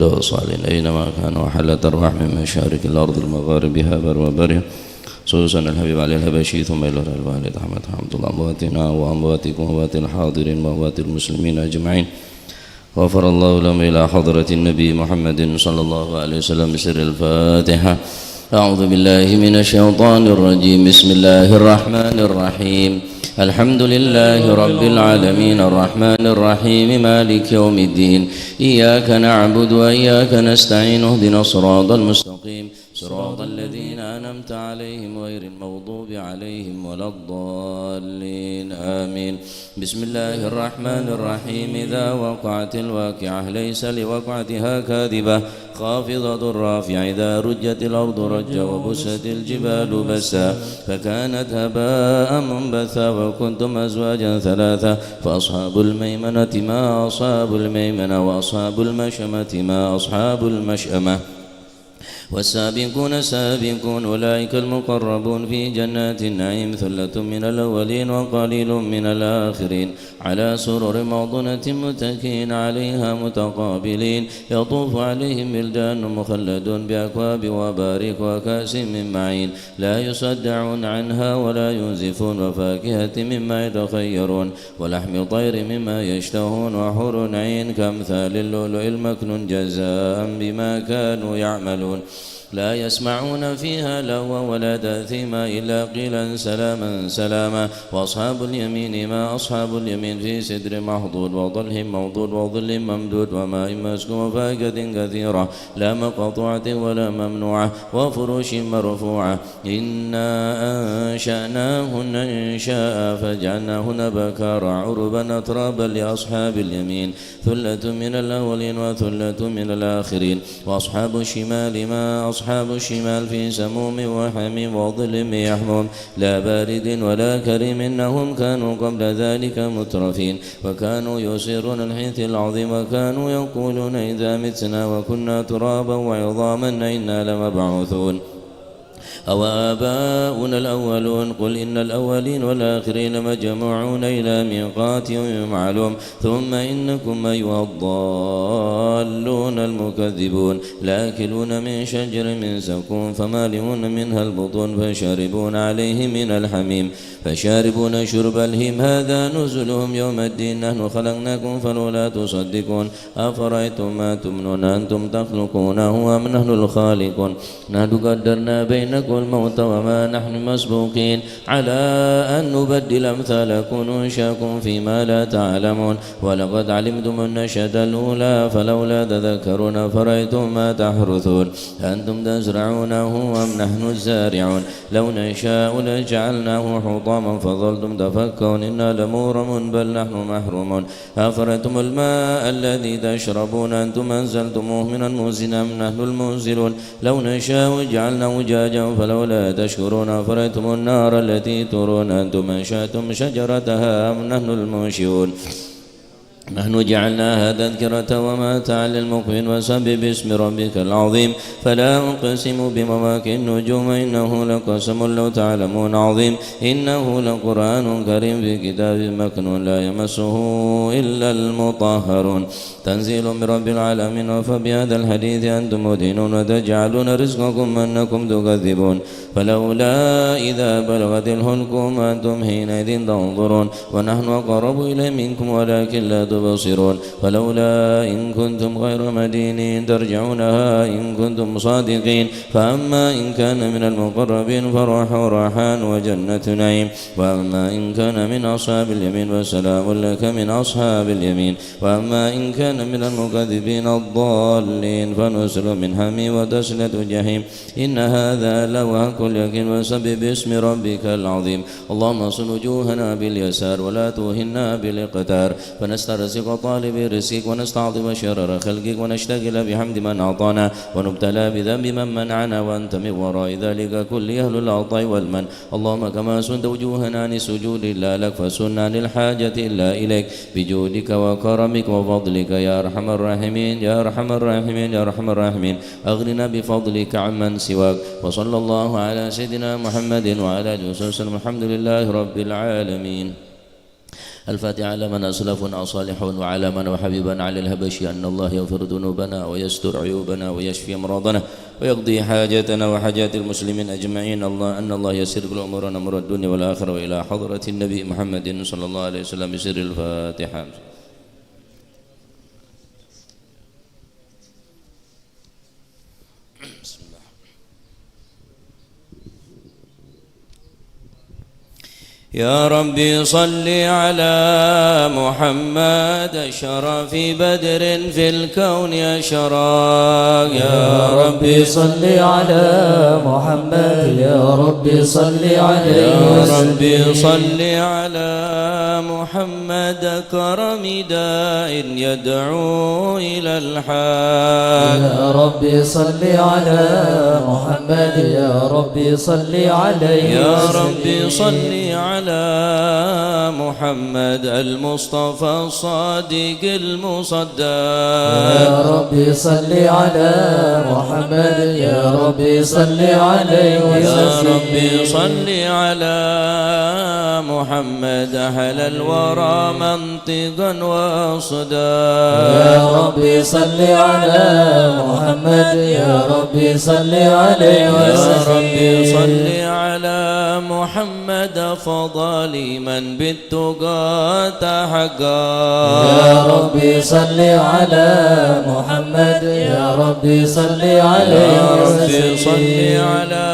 صالحين أينما كان وحلت أرواح من مشارق الأرض المغاربها بر وبرها خصوصا الحبيب علي الحبشي ثم إلى الوالد أحمد حمد الله أمواتنا وأمواتكم وأموات الحاضرين وأموات المسلمين أجمعين غفر الله لهم إلى حضرة النبي محمد صلى الله عليه وسلم بسر الفاتحة. أعوذ بالله من الشيطان الرجيم. بسم الله الرحمن الرحيم. الحمد لله رب العالمين الرحمن الرحيم مالك يوم الدين. إياك نعبد وإياك نستعين اهدنا الصراط المستقيم صراط الذين أنعمت عليهم غير المغضوب عليهم ولا الضالين آمين. بسم الله الرحمن الرحيم. إذا وقعت الواقعة ليس لوقعتها كاذبة خافضة رافعة. إذا رجت الأرض رجا وبست الجبال بسا فكانت هباء منبثا وكنتم أزواجا ثلاثة فأصحاب الميمنة ما أصحاب الميمنة وأصحاب المشأمة ما أصحاب المشأمة. والسابقون السابقون أولئك المقربون في جنات النعيم ثلة من الأولين وقليل من الآخرين على سرر موضونة متكئين عليها متقابلين يطوف عليهم ولدان مخلدون بأكواب وبارك وكأس من معين لا يصدعون عنها ولا ينزفون وفاكهة مما يتخيرون ولحم طير مما يشتهون وحور عين كأمثال اللؤلؤ المكنون جزاء بما كانوا يعملون لا يسمعون فيها لغوا ولا تأثيما إلا قيلا سلاما سلاما. وأصحاب اليمين ما أصحاب اليمين في سدر محضود وظل منضود وظل ممدود وماء مسكوب وفاكهة كثيرة لا مقطوعة ولا ممنوعة وفروش مرفوعة. إنا أنشأناهن إنشاء فجعلناهن بكارا عربا أترابا لأصحاب اليمين ثلة من الأولين وثلة من الآخرين. وأصحاب الشمال ما أصحاب الشمال في سموم وحميم وظل يحموم لا بارد ولا كريم إنهم كانوا قبل ذلك مترفين وكانوا يصرون الحنث العظيم وكانوا يقولون إذا متنا وكنا ترابا وعظاما إنا لمبعوثون أو آباؤنا الأولون. قل إن الأولين والآخرين مجموعون إلى ميقات يوم معلوم ثم إنكم أيها الضالون المكذبون لآكلون من شجر من زقوم فمالئون منها البطون فشاربون عليه من الحميم فشاربون شرب الهيم هذا نزلهم يوم الدين. نحن خلقناكم فلولا تصدقون أفرأيتم ما تمنون أنتم تخلقونه أم نحن الخالقون نحن قدرنا بينكم الموت وما نحن مسبوقين على أن نبدل أمثالكم وننشأكم فيما لا تعلمون ولقد علمتم النشأة الأولى فلولا تذكرون أفرأيتم ما تحرثون أنتم تزرعونه أم نحن الزارعون لو نشاء لجعلناه حطاما فظلتم تفكرون إنا لمغرمون بل نحن محرومون. أفرأيتم الماء الذي تشربون أنتم أنزلتموه من المزن أم نحن المنزلون لو نشاء جعلناه أجاجا فلولا تشكرون. أفرأيتم النار التي ترون أنتم أنشأتم شجرتها أم نحن المنشئون نحن جعلناها تذكرة ومتاعا للمقوين وسبح باسم ربك العظيم. فلا أقسم بمواقع النجوم إنه لقسم لو تعلمون عظيم إنه لقرآن كريم في كتاب مكنون لا يمسه إلا المطهرون تنزيل من رب العالمين. وفبهذا الحديث أنتم مدهنون وتجعلون رزقكم أنكم تكذبون فلولا إذا بلغت الحلقوم أنتم حينئذ تنظرون ونحن أقرب إليه منكم ولكن لا تبصرون فلولا إن كنتم غير مدينين ترجعونها إن كنتم صادقين. فأما إن كان من المقربين فروح وريحان وجنة نعيم وأما إن كان من أصحاب اليمين وسلام لك من أصحاب اليمين. وأما إن كان من المكذبين الضالين فنزل من حميم وتسلة جحيم إن هذا لوهك اليقين. وسبح باسم ربك العظيم. اللهم صل وجوهنا باليسار ولا توهنا بالاقتار فنسترزق طالب رزقك ونستعظم شرر خلقك ونشتغل بحمد من أعطانا ونبتلى بذنب من منعنا وأنت من وراء ذلك كل أهل العطاء والمن. اللهم كما سنت وجوهنا عن السجود إلا لك فسننا للحاجة إلا إليك بجودك وكرمك وفضلك يا أرحم الراحمين يا أرحم الراحمين يا أرحم الراحمين. أغننا بفضلك عمن سواك. وصلى الله على سيدنا محمد وعلى آله وسلم. الحمد لله رب العالمين. الفاتحة على من أسلفنا صالحون وعلى من وحبيبنا على الهبشي أن الله يغفر ذنوبنا ويستر عيوبنا ويشفي أمراضنا ويقضي حاجاتنا وحاجات المسلمين أجمعين. أن الله يسر كل أمورنا أمور الدنيا والآخرة وإلى حضرة النبي محمد صلى الله عليه وسلم بسر الفاتحة. يا ربي صل على محمد شرف بدر في الكون أشراق. يا ربي صل على محمد يا ربي صل عليه. يا ربي صل على محمد كرم داء يدعو إلى الحق. يا ربي صل على محمد يا ربي صل عليه. يا ربي صل على محمد المصطفى الصادق المصدق. يا ربي صل على محمد يا ربي صل عليه وسلم. يا ربي صل على محمد أهل الورى منطقا وصداق. يا ربي صل على محمد يا ربي صل عليه وسلم. يا ربي صل على محمد فضل من بالتقى تحقق. يا ربي صل على محمد يا ربي صل عليه. يا ربي صل على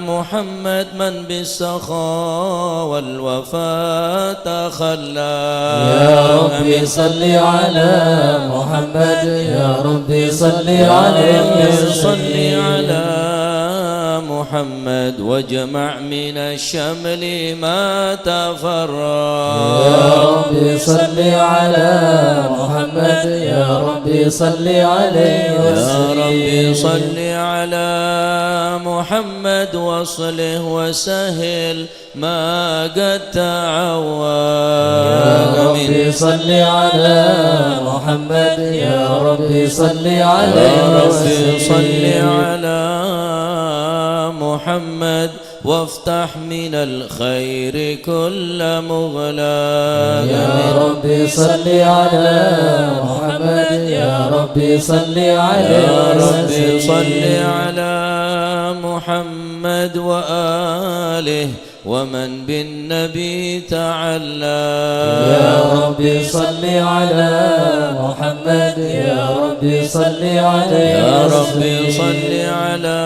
محمد من بالسخاء والوفاء تخلى. يا ربي صل على محمد يا ربي صل عليه. صل على محمد واجمع من الشمل ما تفرق. يا ربي صل على محمد يا ربي صل عليه وسلم. يا ربي صل على محمد واصله وسهل ما قد تعوض. يا ربي صل على محمد يا ربي صل عليه. يا ربي صل على محمد وافتح من الخير كل مغلاق. يا ربي صل على محمد يا ربي صل عليه. يا ربي صل على محمد وآله ومن بالنبي تعلى. يا ربي صل على محمد يا ربي صل عليه. يا ربي صل على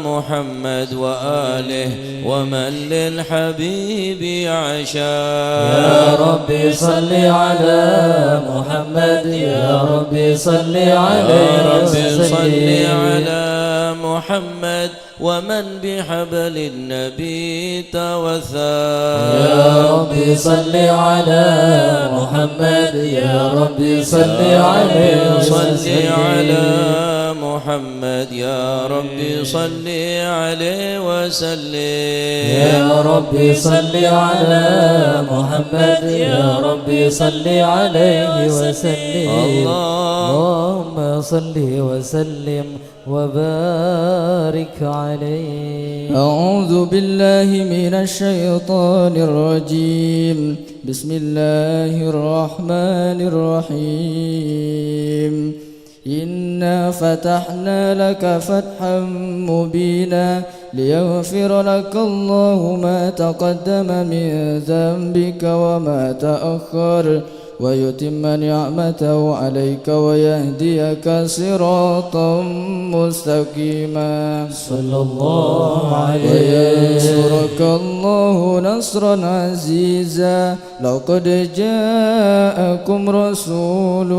محمد وآله ومن للحبيب عشاق. يا ربي صل على محمد يا ربي صل عليه. يا ربي صل على محمد ومن بحبل النبي توثاق. يا ربي صل على محمد يا ربي صل عليه. صل على محمد يا ربي صل عليه وسلم. يا ربي صل على محمد يا ربي صل عليه وسلم. اللهم صل وسلم وبارك عليه. أعوذ بالله من الشيطان الرجيم. بسم الله الرحمن الرحيم. إنا فتحنا لك فتحا مبينا ليغفر لك الله ما تقدم من ذنبك وما تأخر ويتم نعمته عليك ويهديك صراطا مستقيما. صلى الله عليه وينصرك الله نصرا عزيزا. لقد جاءكم رسول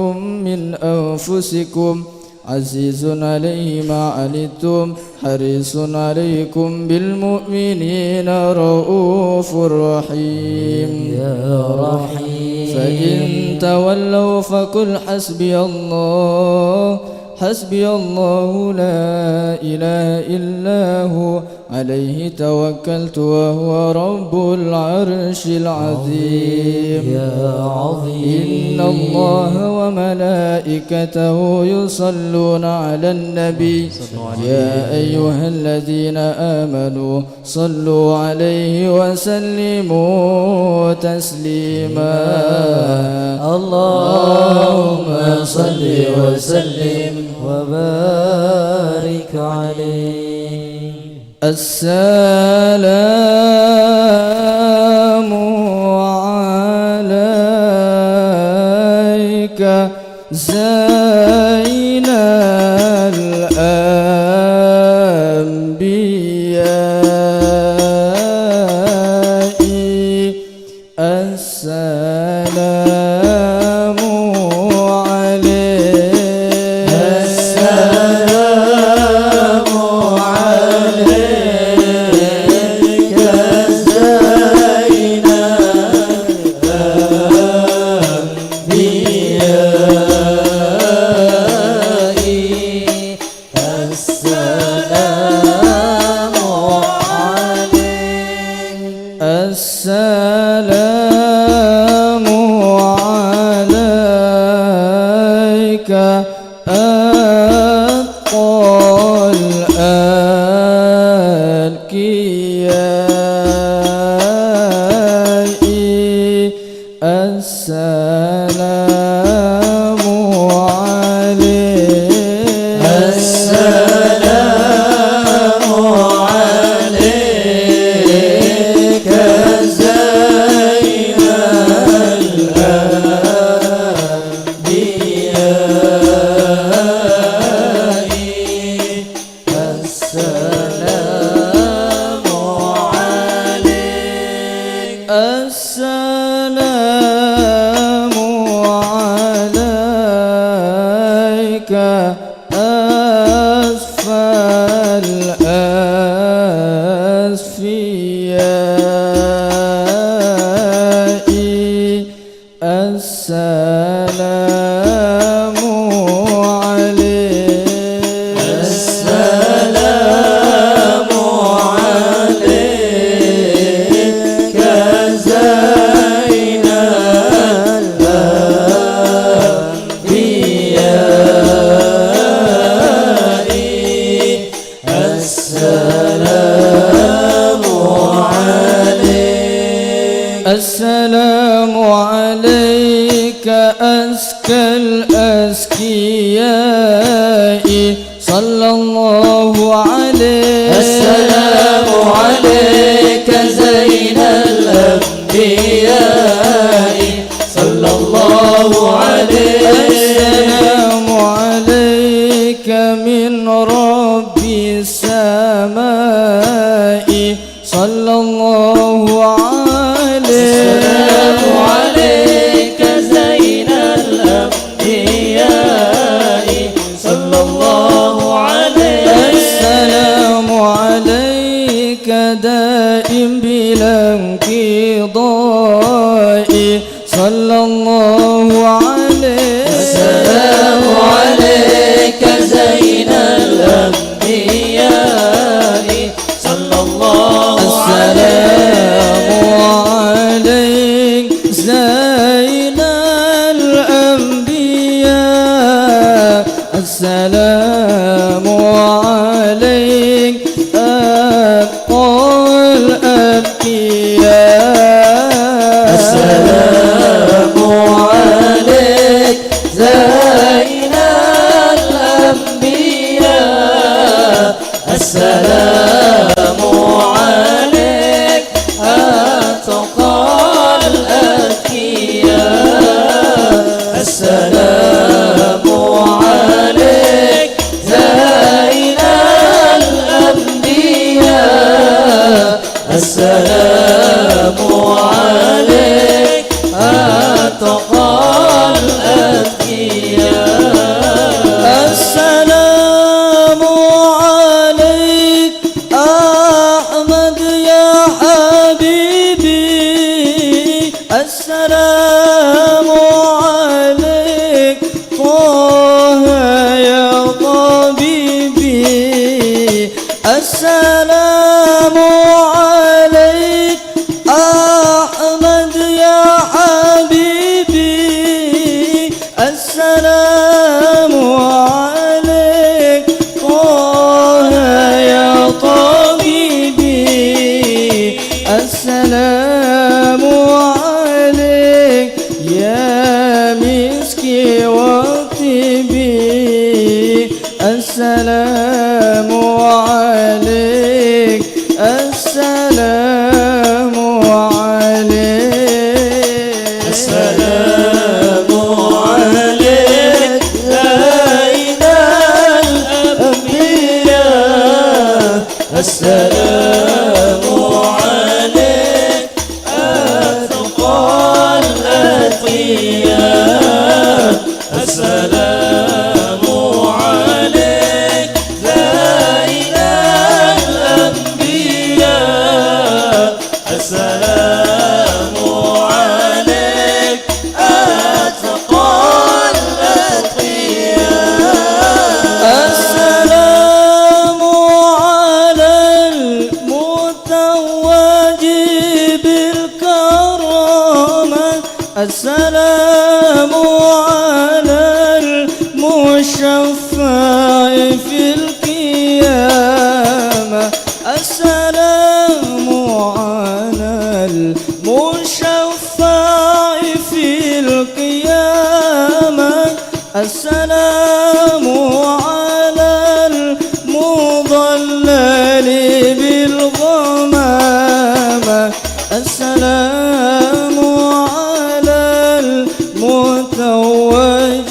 من أنفسكم عزيز عليه ما عنتم حريص عليكم بالمؤمنين رؤوف رحيم. يا رحيم. فإن تولوا فقل حسبي الله حسبي الله لا إله إلا هو عليه توكلت وهو رب العرش العظيم يا عظيم إن الله وملائكته يصلون على النبي يا أيها الذين آمنوا صلوا عليه وسلموا تسليما اللهم صل وسلم وبارك عليه. السلام عليك زين الأنبياء السلام عليك السلام عليك زين الأنبياء السلام عليك السلام عليك أتقى الأنبياء السلام عليك السلام عليك زين الأنبياء السلام عليك السلام عليك أسفى الأسفياء السلام عليك السلام عليك زين الأنبياء السلام عليك السلام عليك أزكى الأزكياء صلى الله عليه السلام عليك زين الأنبياء صلى الله عليه السلام عليك من رب السماء صلى الله عليه السلام عليك زين الأنبياء صلى الله عليه السلام عليك دائم بلا انقضاء صلى الله عليه السلام عليك زين الأنبياء صلى الله السلام عليه عليك زين الأنبياء السلام عليك أتقى الأتقياء السلام عليك زين الأنبياء السلام عليك أتقى الأتقياء السلام عليك زين السلام عليك السلام عليك السلام عليك زين الأنبياء السلام عليك أتقى الأتقياء السلام عليك زين الأنبياء السلام عليك أتقى الأتقياء السلام على المتوج بالكرامة السلام على المشفع في القيامة السلام على المشفع في القيامة السلام على المضلل بالغمامة السلام على المتوج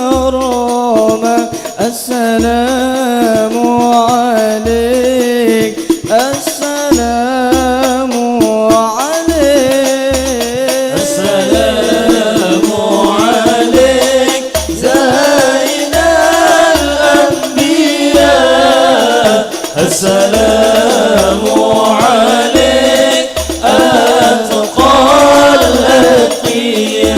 بالكرامة السلام عليك السلام عليك السلام عليك زين الأنبياء السلام عليك أتقى الأتقياء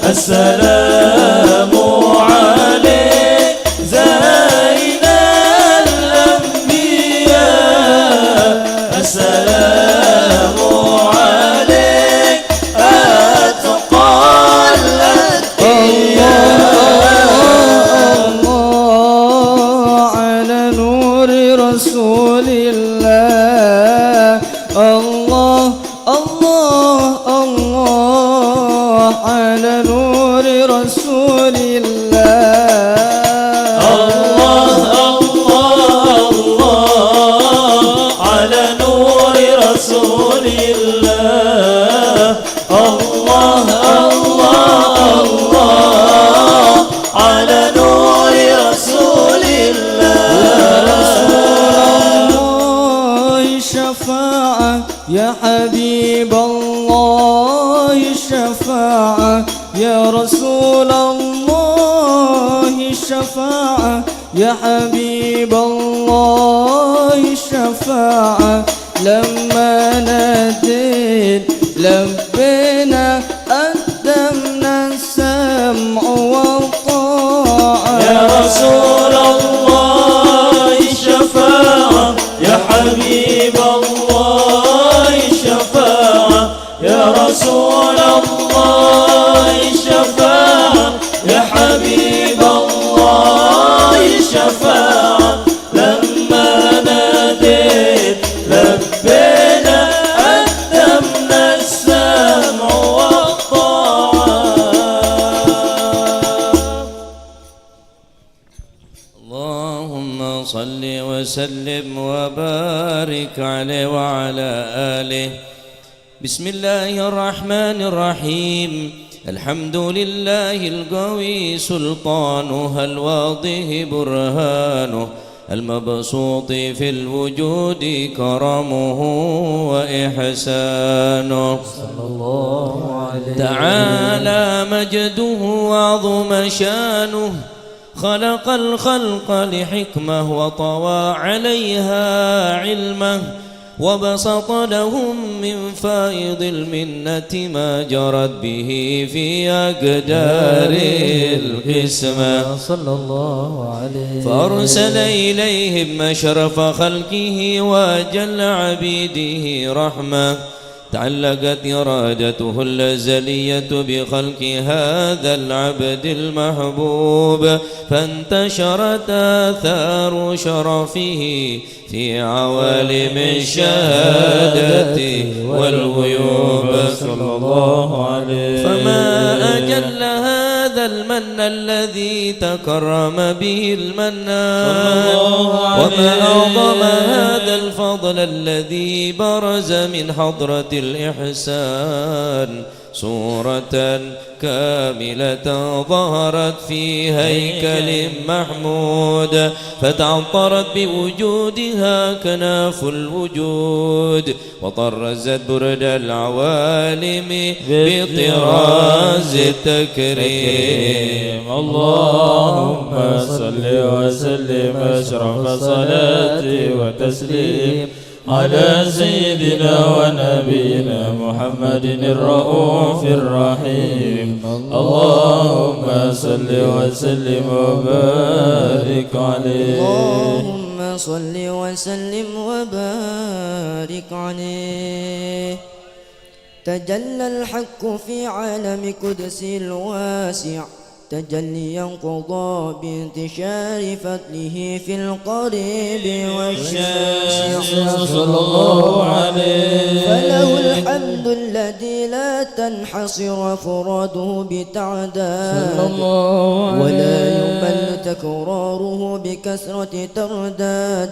السلام عليك زين الأنبياء السلام عليك أتقى الأتقياء الله على نور رسول الله الله الله الله على نور رسول الله الله الله الله على نور رسول الله الله الله الله على نور رسول الله الشفاعة يا حبيب الله الشفاعة يا رسول الله الشفاعة يا حبيب الله الشفاعة لما ناديت لبينا قدمنا السمع والطاعة يا رسول الله الشفاعة يا حبيب الله الشفاعة يا رسول الله الشفاعة يا حبيب الله الشفاعة لما ناديت لبينا قدمنا السمع والطاعة. اللهم صل وسلم وبارك عليه وعلى آله. بسم الله الرحمن الرحيم. الحمد لله القوي سلطانه الواضح برهانه المبسوط في الوجود كرمه وإحسانه صلى الله عليه تعالى مجده وعظم شانه خلق الخلق لحكمة وطوى عليها علمه وبسط لهم من فائض المنة ما جرت به في أقدار القسمة صلى الله عليه فأرسل إليهم أشرف خلقه وأجل عبيده رحمة تعلقت إرادته الأزلية بخلق هذا العبد المحبوب فانتشرت آثار شرفه في عوالم الشهادة والغيوب صلى الله عليه فما أجل هذا هذا المن الذي تكرم به المنان وما أعظم هذا الفضل الذي برز من حضرة الإحسان صورة كاملة ظهرت في هيكل محمود فتعطرت بوجودها كناف الوجود وطرزت برد العوالم بطراز التكريم. اللهم صل وسلم أشرف الصلاة وتسليم على سيدنا ونبينا محمد الرؤوف الرحيم. اللهم صل وسلم وبارك عليه. اللهم صل وسلم وبارك عليه. تجلى الحق في عالم قدسه الواسع تجليا قضى بانتشار فضله في القريب والشاسع صلى الله عليه. فله الحمد الذي لا تنحصر فراده بتعداد ولا يمل تكراره بكثرة ترداد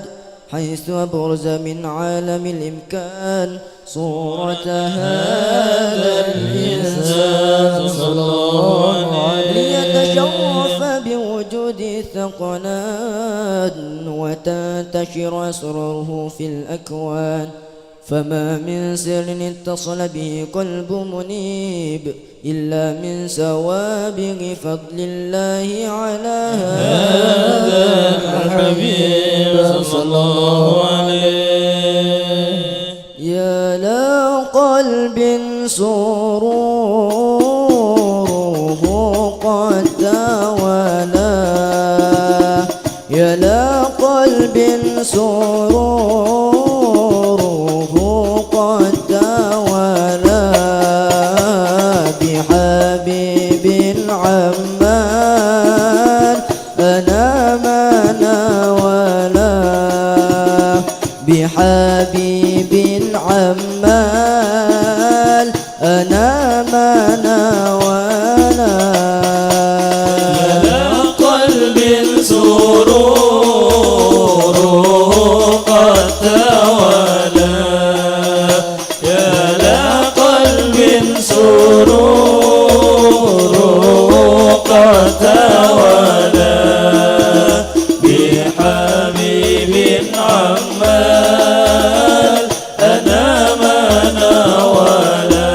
حيث أبرز من عالم الإمكان صورة هذا الإنسان صلى الله عليه ليتشرف بوجود ثقلان وتنتشر أسراره في الأكوان. فما من سر اتصل به قلب منيب إلا من سوابغ فضل الله على هذا الحبيب صلى الله عليه. يا لقلب سروره قد توالى يا لقلب سروره قد توالى بحبيب عمان أنا ما ناولا بحبيب عمال أنا ما ناولا يا قلب سروره قد توالى يا لقلب سروره قد توالى بحبيب عمال أنا ما ناولا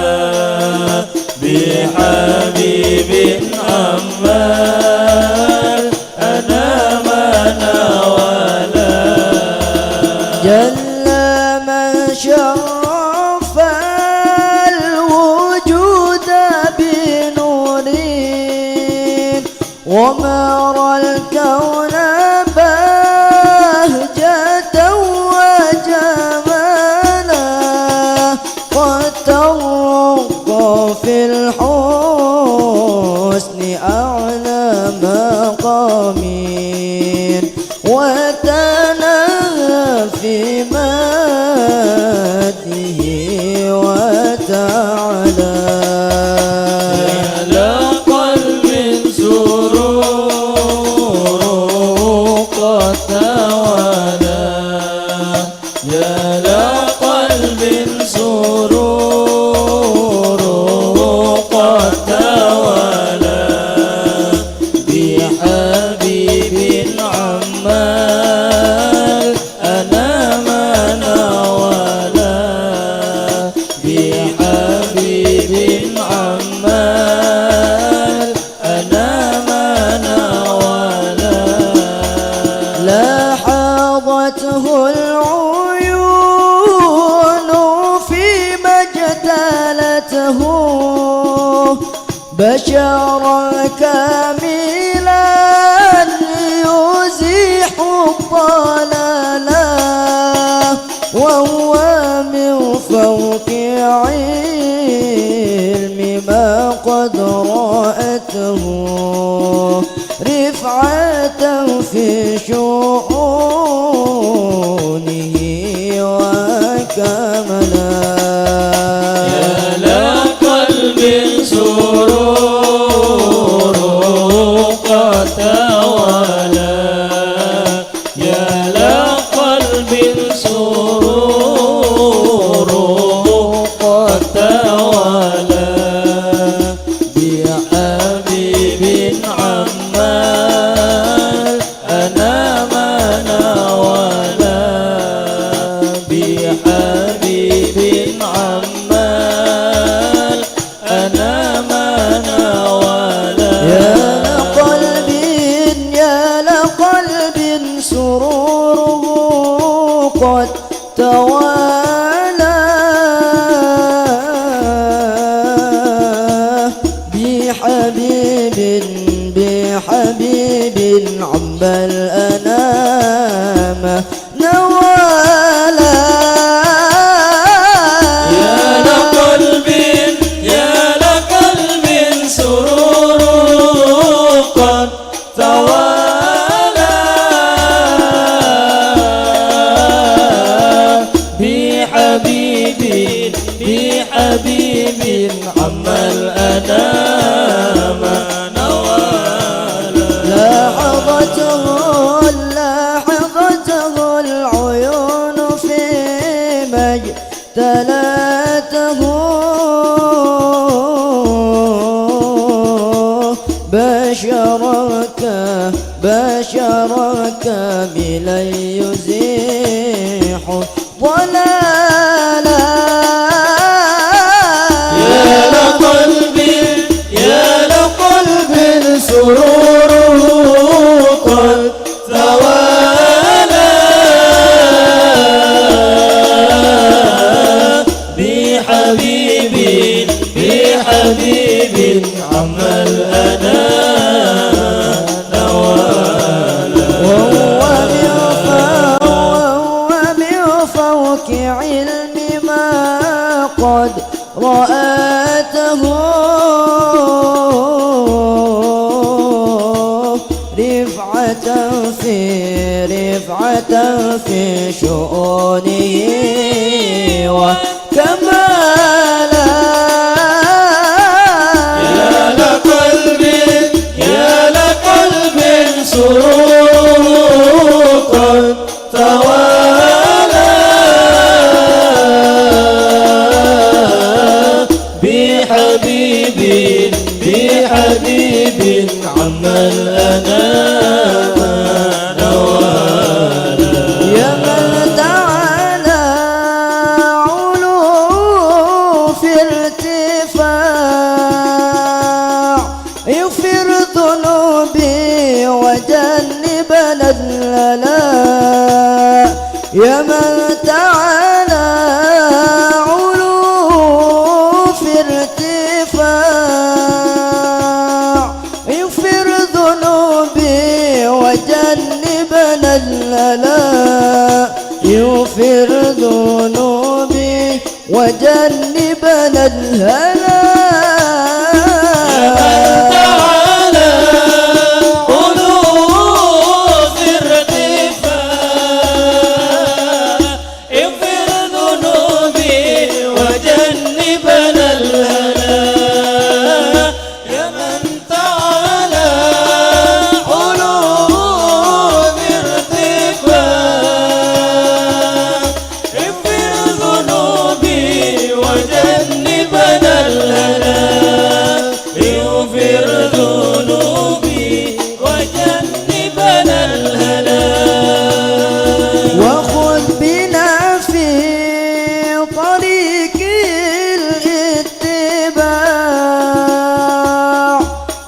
بحبيب عمال أنا ما ناولا. جل من شرف الوجود بنور ومر الكون بهجة وجمالا قد ترقى في الحسن أعلى مقامين وتنهى في ماده وتعالى. يا لقلب سروره قد توالى يا لقلب سروره قد توالى بحبيب عمال أنا ما ناولا بحبيب عمال أنا ما ناولا. لاحظته العيون في مجدلته بشرا كاملا يزيح الضلالا وهو من فوق علم ما قد رأته رفعة في شؤونه وكملا. يا لقلب سروره قد توالى بحبيب عم الأنام نوالا يا لقلب سرور قد توالى بحبيب عم الأنام لاحظته العيون في مجتلاته بشرك بلا يزيح ضلالا يا لقلب سرور قد توالى بحبيب عم الأنام نوالا وهو من فوق علم ما قد رأته رفعة في شؤونه وكمالا يا لقلب سرور قد توالى بحبيب عم الأنام نوالا يا من تعالى علو في ارتفاع يغفر ذنوبي وجنبنا الهلاك يا من تعالى علو في ارتفاع يغفر ذنوبي وجنبنا الهلاك يغفر ذنوبي وجنبنا الهلاك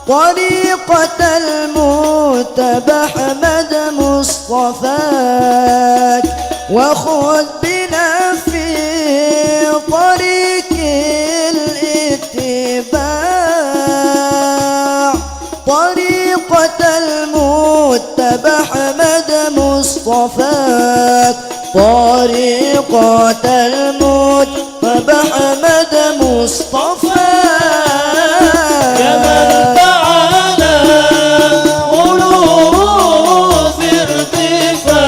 طريقة المتبع أحمد مصطفاك وخذ بنا في طريق الاتباع طريقة المتبع أحمد مصطفاك طريقة المتبع أحمد مصطفاك يا من تعالى غلو في ارتفاع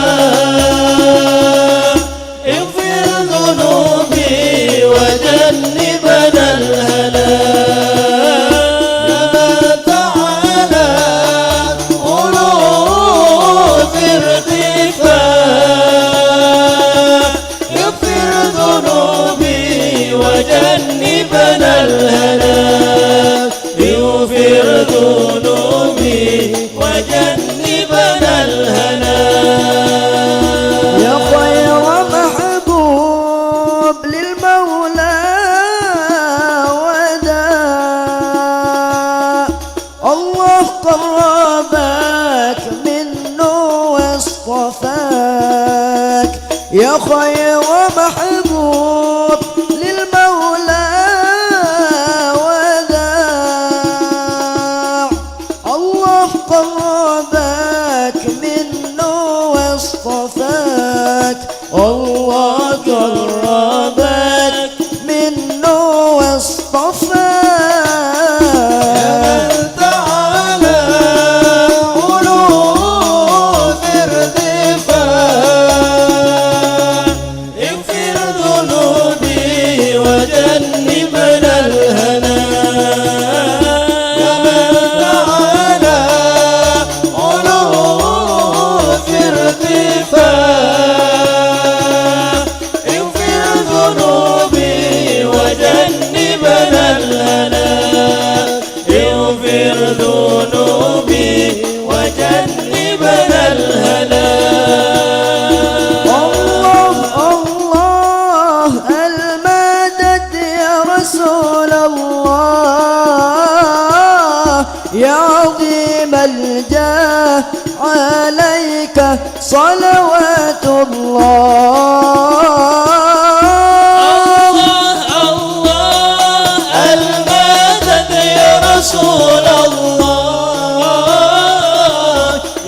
اغفر ذنوبي وجنبنا الهلاك يا من تعالى غلو في ارتفاع اغفر يا خير محبوب للمولى وداع. الله قربك منه واصطفاك، الله قربك منه واصطفاك. يا عظيم الجاه عليك صلوات الله. الله المدد يا رسول الله،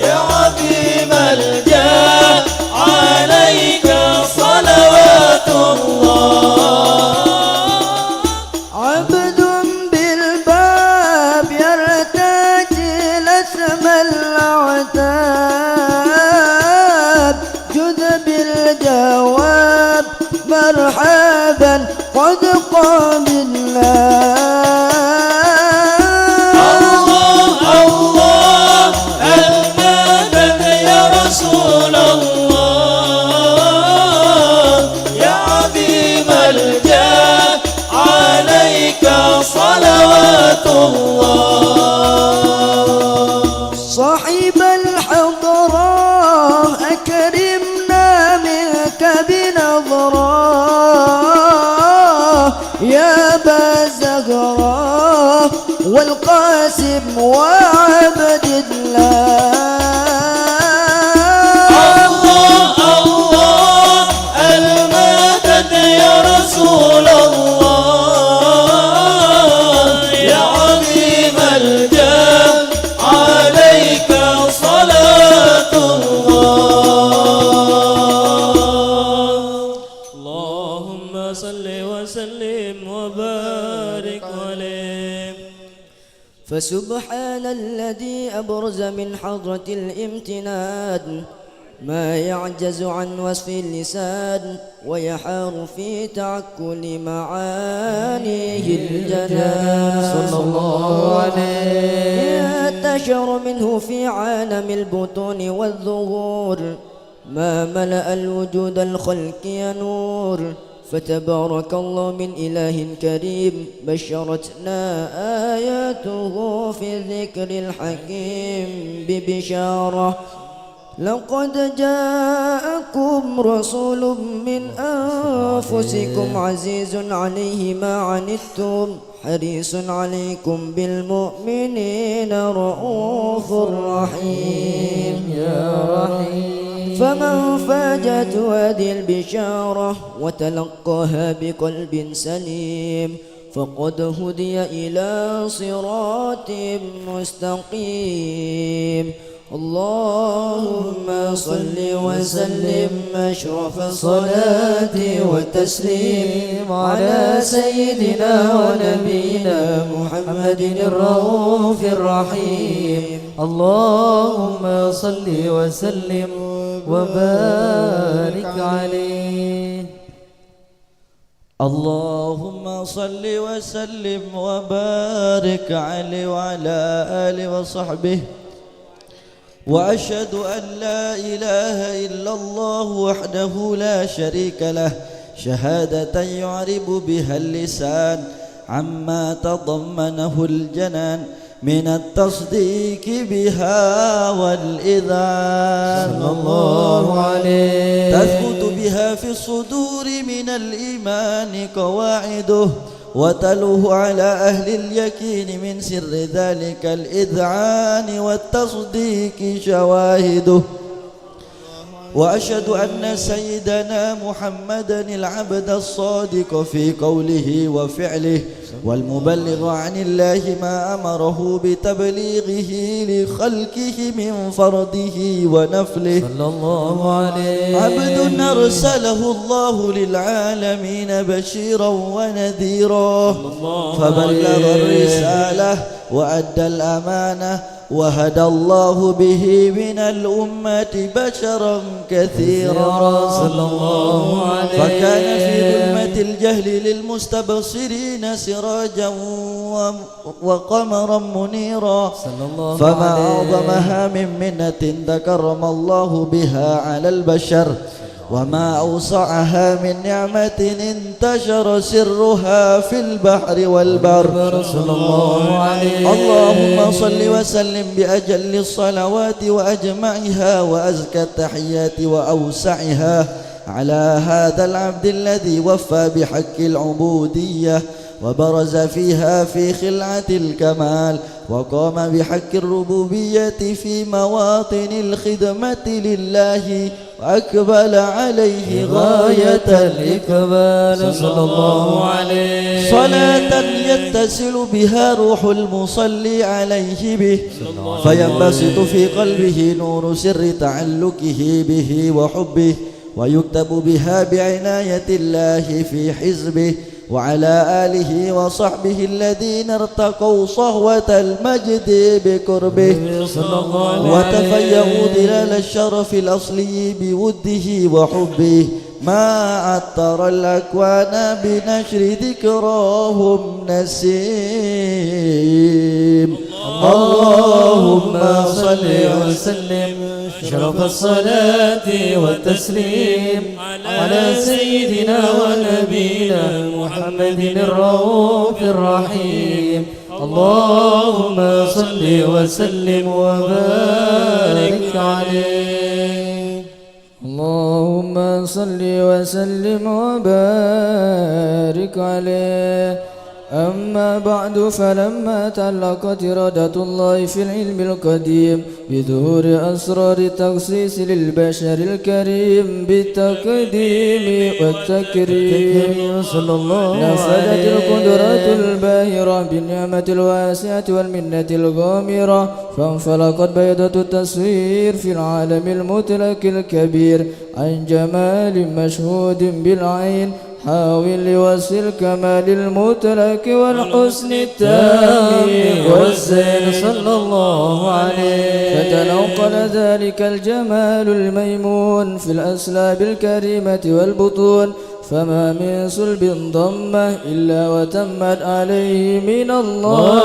يا عظيم الجاه عليك صلوات الله. عبد بالباب يرتجي لثم الأعتاب، جذ بالجواب مرحبا قد قابلنا. الله المدد يا رسول الله، يا عظيم الجاه عليك صلوات الله. صاحب الحضرة أكرمنا منك بنظرة، يا أبا زهرة والقاسم وعبد الله. الله المدد يا رسول الله، يا عظيم الجاه عليك صلاة الله. اللهم صل وسلم وبارك عليه. فسبحان الذي أبرز من حضرة الامتنان ما يعجز عن وصف اللسان، ويحار في تعكل معانيه الجنان صلى الله عليه. ينتشر منه في عالم البطون والظهور ما ملأ الوجود الخلق ينور. فتبارك الله من إله كريم بشرتنا آياته في الذكر الحكيم ببشارة. لقد جاءكم رسول من أنفسكم عزيز عليه ما عنتم حريص عليكم بالمؤمنين رؤوف رحيم. يا رحيم. فمن فاجت هذه البشارة وتلقاها بقلب سليم فقد هدي إلى صراط مستقيم. اللهم صل وسلم أشرف الصلاة والتسليم على سيدنا ونبينا محمد الرؤوف الرحيم. اللهم صل وسلم وبارك عليه. اللهم صل وسلم وبارك عليه وعلى آله وصحبه. وأشهد أن لا إله إلا الله وحده لا شريك له شهادة يعرب بها اللسان عما تضمنه الجنان من التصديق بها والإذعان. صلى الله عليه. تثبت بها في الصدور من الإيمان قواعده وتلوه على أهل اليقين من سر ذلك الإذعان والتصديق شواهده. وأشهد أن سيدنا محمدا العبد الصادق في قوله وفعله والمبلغ عن الله ما أمره بتبليغه لخلقه من فرضه ونفله صلى الله عليه. عبد أرسله الله للعالمين بشيرا ونذيرا فبلغ الرسالة وأدى الأمانة وهدى الله به من الأمة بشرا كثيرا صلى الله عليه. فكان في ظلمة الجهل للمستبصرين سراجا وقمرا منيرا فما أعظمها من منة تكرم الله بها على البشر وما أوسعها من نعمة انتشر سرها في البحر والبر. صلى الله عليه. اللهم صل وسلم بأجل الصلوات وأجمعها وأزكى التحيات وأوسعها على هذا العبد الذي وفى بحق العبودية وبرز فيها في خلعة الكمال وقام بحق الربوبية في مواطن الخدمة لله وأقبل عليه غاية الإقبال. صلى الله عليه. صلاة يتصل بها روح المصلي عليه به فينبسط في قلبه نور سر تعلقه به وحبه ويكتب بها بعناية الله في حزبه وعلى آله وصحبه الذين ارتقوا صهوة المجد بقربه وتفيأوا ظلال الشرف الأصلي بوده وحبه ما عطر الأكوان بنشر ذكراهم نسيم. اللهم صل وسلم شرف الصلاة والتسليم على سيدنا ونبينا محمد الرؤوف الرحيم. اللهم صل وسلم وبارك عليه. اللهم صل وسلم وبارك عليه. أما بعد فلما تعلقت إرادة الله في العلم القديم بظهور أسرار التخصيص للبشر الكريم بالتقديم والتكريم صلى الله عليه. نفذت القدرات الباهرة بالنعمة الواسعة والمنة الغامرة فانفلقت بيضة التصوير في العالم المطلق الكبير عن جمال مشهود بالعين حاول لوصف الكمال المطلق والحسن التام والزين صلى الله عليه. فتنقل ذلك الجمال الميمون في الأسلاب الكريمة والبطون فما من صلب ضمه إلا وتمت عليه من الله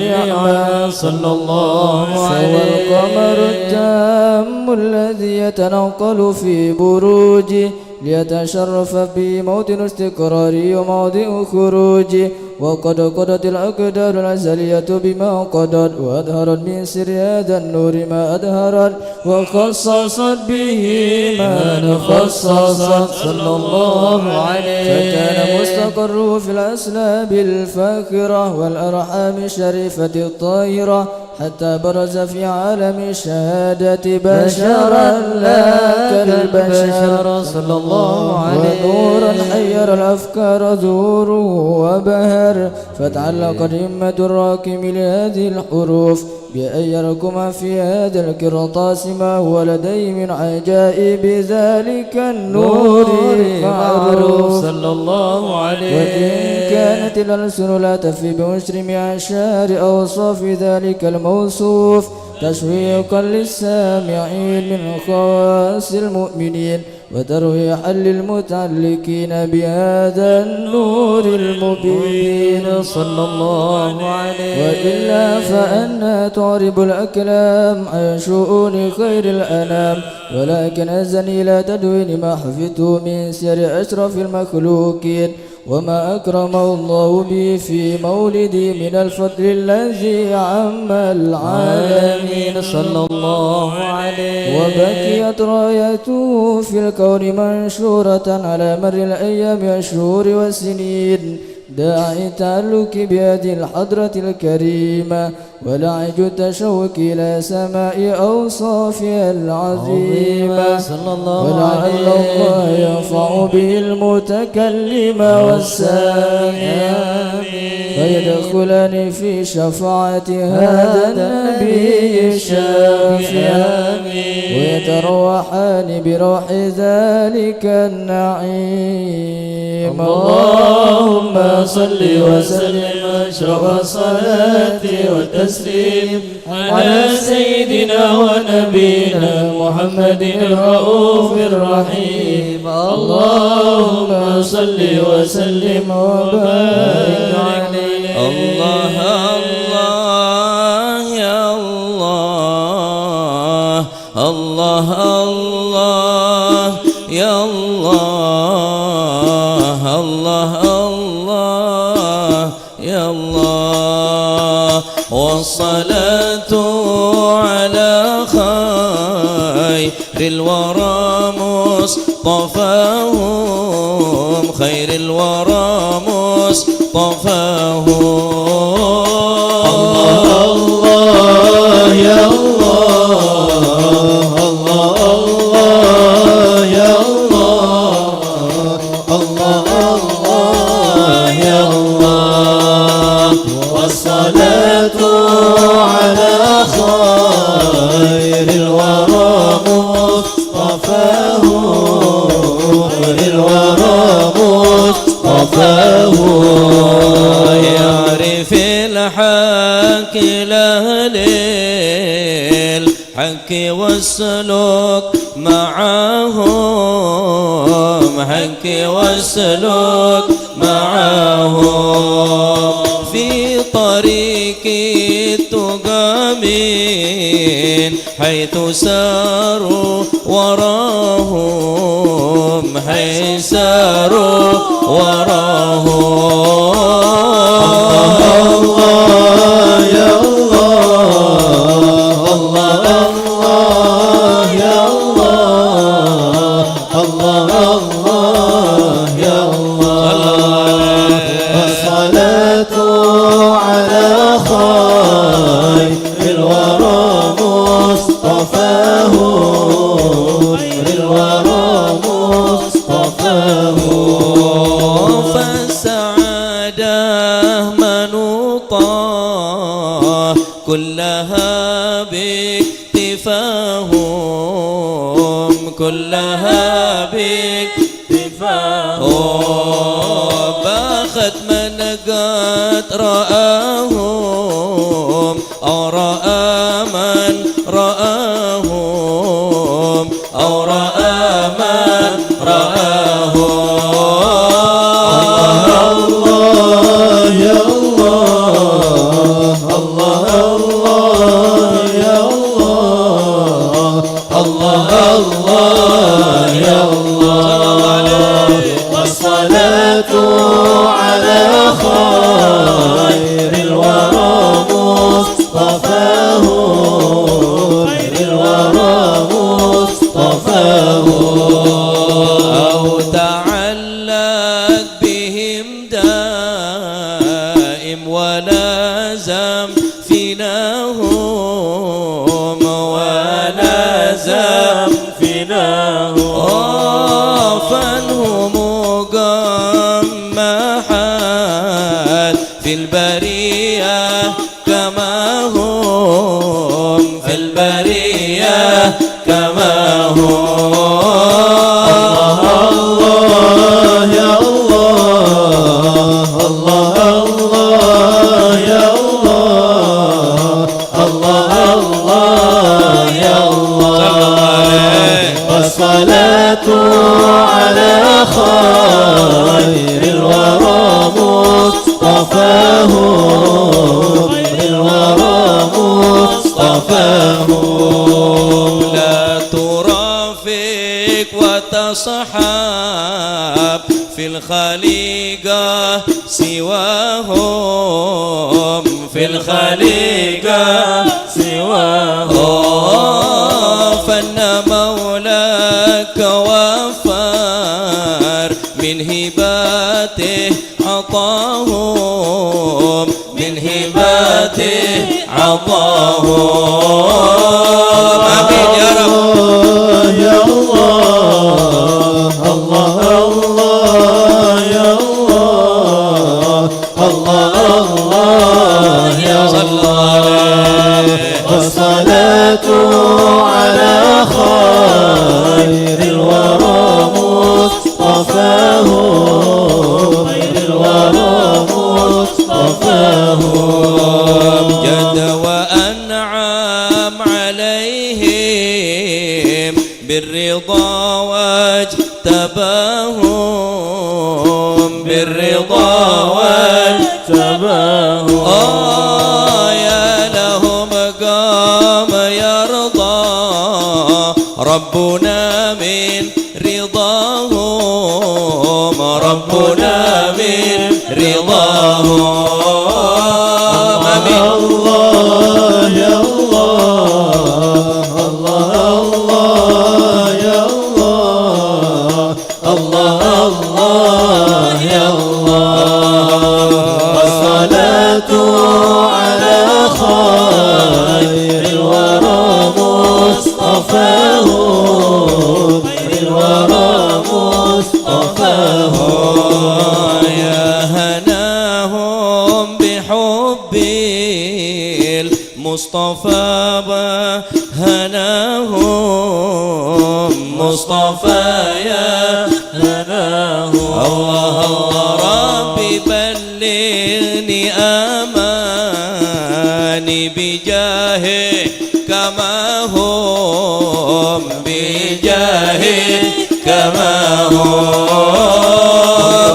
نعمة صلى الله عليه. فهو القمر التام الذي يتنقل في بروجه ليتشرف به موطن استقراره وموضع خروجه وقد قضت الأقدار الأزلية بما قضت وأظهرت من سر هذا النور ما أظهرت وخصصت به ما خصصت صلى الله عليه. فكان مستقره في الأسلاب الفاخرة والأرحام الشريفة الطاهرة حتى برز في عالم الشهادة بشرا لا كالبشر صلى الله عليه. ونورا حير الأفكار ذوره وبهر فتعلق همة الراكم لهذه الحروف بأن يركم في هذا القرطاس ما هو لديه من عجائب ذلك النور معروف صلى الله عليه. وإن كانت الألسن لا تفي بمشر معشار أوصاف ذلك الموصوف تشويقا للسامعين من خواص المؤمنين وترويحا للمتعلقين بهذا النور المبين صلى الله عليه. وإلا فأنا تعرب الأكلام عن شؤون خير الأنام ولكن أزني لا تدوين ما حفظته من سير أشرف المخلوقين وما أكرمه الله به في مولدي من الفضل الذي عم العالمين صلى الله عليه. وبكيت رايته في الكون منشورة على مر الأيام والشهور والسنين داعي التعلق بهذه الحضرة الكريمة ولعج التشوق إلى سماء أوصافها العظيمة ولعل الله ينفع به المتكلم والسامع فيدخلني في شفاعة هذا النبي الشافع ويتروحان بروح ذلك النعيم. اللهم صل وسلم أشرف الصلاة والتسليم على سيدنا ونبينا محمد الرؤوف الرحيم. اللهم صل وسلم وبارك عليه. الله الله يا الله الله الله يا الله الله الله يا الله والصلاة على خير الورى مصطفاهم خير الورى مصطفاهم. الله الله يا الله الله الله يا الله الله الله يا الله والصلاة على خير الورى مصطفاهم خير الورى مصطفاهم. يعرف الحق لأهل الحق والسلوك معهم حق والسلوك معهم في طريق التقى من حيث ساروا وراهم حيث ساروا وراهم. الله يا الله الله الله يا الله الله الله يا الله والصلاة على خير الورى مصطفاهم الورى مصطفاهم. فالسعادة منوطة كلها باكتفاهم كلها باكتفاهم. باخت من قد رآهم أو رأى من رآهم أو رأى من رآهم. الله يا الله الله الله يا الله الله الله يا الله والصلاة على خير الورى مصطفاهم خير الورى مصطفاهم. أو تعلق بهم دائم ولازم فيناهم ولازم فيناهم. فانهم قمحات في البرية كما هم في البرية كما هم. الله يا الله الله الله يا الله الله الله يا الله والصلاة على خير الورى مصطفاهم الورى مصطفاهم. لا ترافق وتصحاب في الخليقة سواهم في الخليقة سواهم. فإن مولاك وفار من هباته عطاه الله آمين يا رب يا الله الله الله يا الله الله الله يا الله والصلاة على خير الورى مصطفاه خير الورى مصطفاه جد وأنعم عليهم بالرضا واجتباهم بالرضا واجتباهم يا لهم قام يرضى ربنا من رضاهم ربنا من رضاهم الله يا الله الله الله يا الله الله الله يا الله والصلاة على خير الورى مصطفاه خير الورى مصطفاه يا هناهم بحب المصطفى هناهم مصطفى يا هناهم الله الله ربي بلغني أماني بجاهه كما هم بجاهه كما هم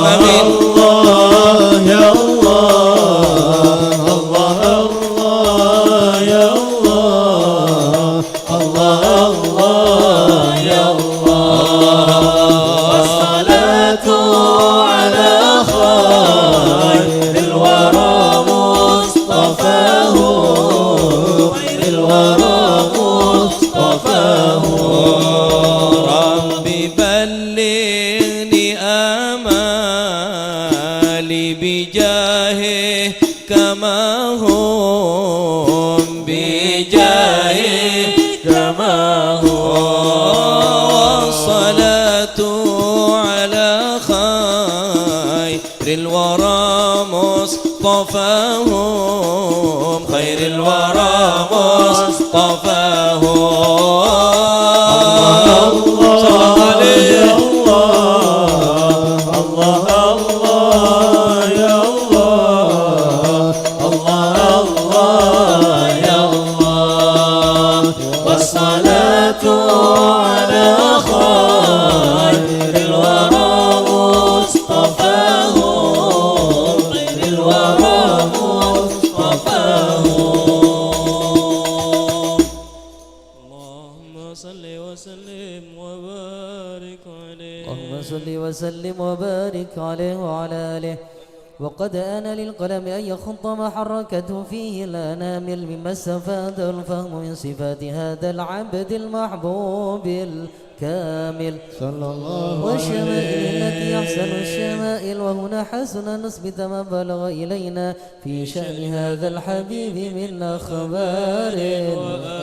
آمين الله يا الله الله الله يا الله الله الله يا الله والصلاة على خير الورى مصطفاه خير الورى مصطفاه ربي بلغني آمالي بجاهه كما هم بجاهه كما هم الصلاة على خير الورى مصطفاهم خير الورى مصطفاهم صلى عليه الله الله الله يا الله الله الله يا الله والصلاة على خير الورى مصطفاه خير الورى مصطفاه اللهم صل وسلم وبارك عليه اللهم صل وسلم وبارك عليه وعلى آله وقد آن للقلم أن يخط ما حركته فيه الأنامل مما استفاد الفهم من صفات هذا العبد المحبوب الكامل صلى الله والشمائل التي أحسن الشمائل وهنا حسن نثبت ما بلغ إلينا في شأن هذا الحبيب من أخبار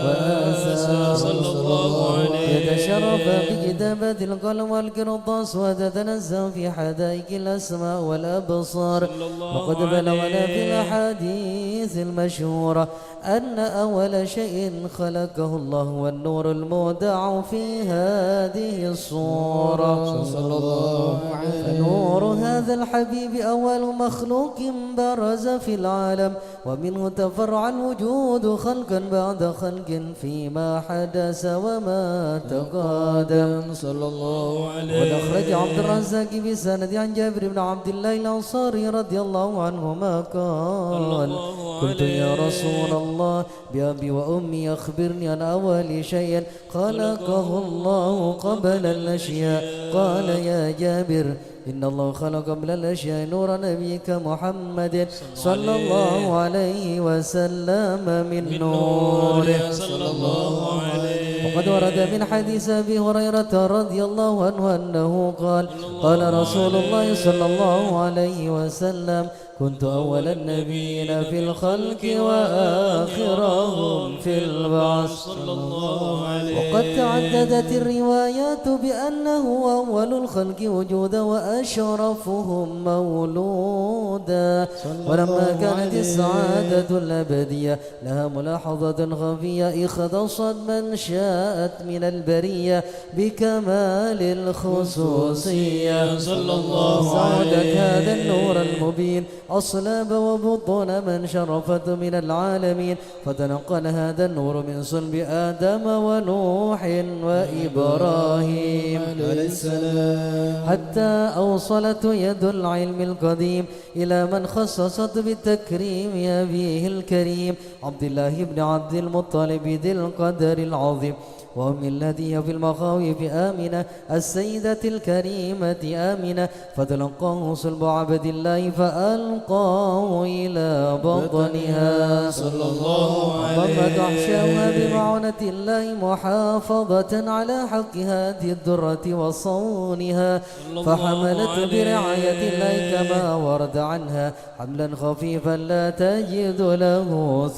وآثار صلى الله عليه يتشرف بكتابة القلم والقرطاس وتتنزه في حدائق الأسماء والأبصار وقد بلغنا في الأحاديث المشهورة أن أول شيء خلقه الله هو النور المودع في هذه الصورة صلى الله عليه فنور هذا الحبيب أول مخلوق برز في العالم ومنه تفرع الوجود خلقا بعد خلق فيما حدث وما تقادم صلى الله عليه ونخرج عبد الرزاق بسند عن جابر بن عبد الله الأنصاري رضي الله عنهما قال قلت يا رسول الله بأبي وأمي أخبرني عن أول شيء خلقه الله قبل الأشياء قال يا جابر إن الله خلق قبل الأشياء نور نبيك محمد صلى الله عليه وسلم من نوره صلى الله عليه وقد ورد من حديث أبي هريرة رضي الله عنه أنه قال قال رسول الله صلى الله عليه وسلم كنت أول النبيين في الخلق وآخرهم في البعث صلى الله عليه. وقد تعددت الروايات بأنه أول الخلق وجودا وأشرفهم مولودا. ولما كانت السعادة الأبدية لها ملاحظة خفية اختصت من شاءت من البرية بكمال الخصوصية صلى الله عليه. سعدت هذا النور المبين أصلاب وبطون من شرفت من العالمين، فتنقل هذا النور من صلب آدم ونوح وإبراهيم عليه السلام حتى أوصلت يد العلم القديم إلى من خصصت بالتكريم أبيه الكريم عبد الله بن عبد المطلب ذي القدر العظيم، وأم التي في المخاوف آمنة السيدة الكريمة آمنة، فتلقاه صلب عبد الله فألقاه إلى بطنها صلى الله عليه. وقد أحشاها بمعونة الله محافظة على حق هذه الدرة وصونها، فحملت برعاية الله كما ورد عنها حملا خفيفا لا تجد له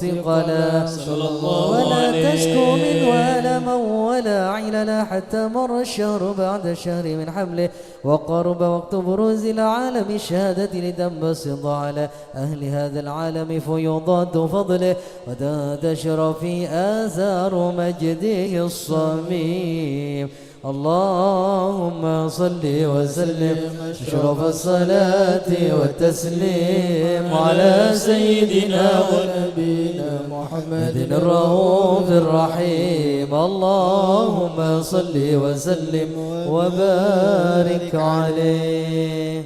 ثقلا صلى الله ولا عليه. تشكو منه ألما ولا عللا حتى مر الشهر بعد الشهر من حمله، وقرب وقت بروز العالم الشهادة لتنبسط على أهل هذا العالم فيضاد فضله وتنتشر في آثار مجده الصميم. اللهم صل وسلم أشرف الصلاة والتسليم على سيدنا ونبينا محمد الرؤوف الرحيم. اللهم صل وسلم وبارك عليه.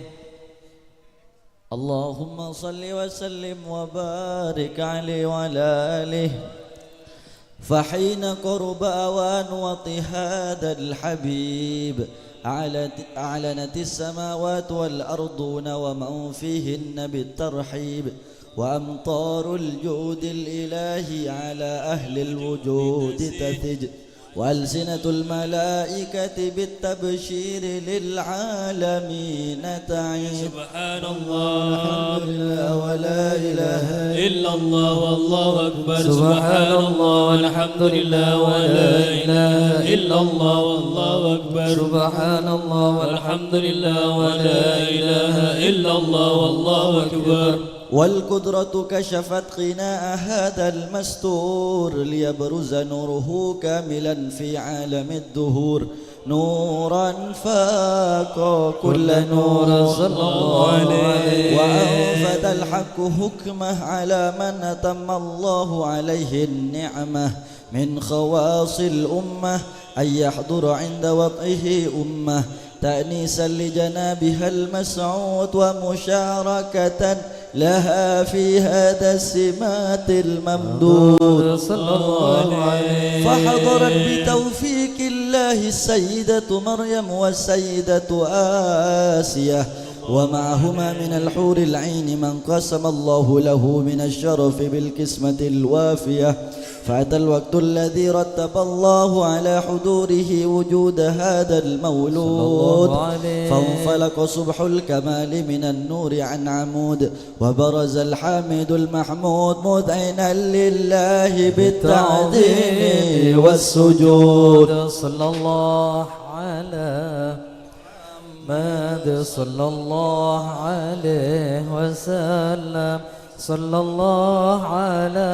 اللهم صل وسلم وبارك عليه وعلى آله. فحين قرب أوان وطي هذا الحبيب أعلنت السماوات والأرضون ومن فيهن بالترحيب، وأمطار الجود الإلهي على أهل الوجود تثج، وألسنة الملائكة بالتبشير للعالمين تعيب. سبحان الله الحمد لله ولا إله إلا الله والله أكبر. سبحان الله والحمد لله ولا إله إلا الله والله أكبر. سبحان الله والحمد لله ولا إله إلا الله والله أكبر. والقدرة كشفت غناء هذا المستور ليبرز نوره كاملا في عالم الدهور، نورا فاق كل نور صلى الله عليه. وأنفذ الحق حكمه على من أتم الله عليه النعمة من خواص الأمة أن يحضر عند وضعه أمة تأنيسا لجنابها المسعود ومشاركة لها في هذا السمات الممدود صلى الله عليه. فحضرت بتوفيق الله السيدة مريم والسيدة آسية ومعهما من الحور العين من قسم الله له من الشرف بالقسمة الوافية. فأتى الوقت الذي رتب الله على حضوره وجود هذا المولود، فانفلق صبح الكمال من النور عن عمود، وبرز الحامد المحمود مذعنا لله بالتعظيم والسجود. صلى الله على محمد صلى الله عليه وسلم. صلى الله على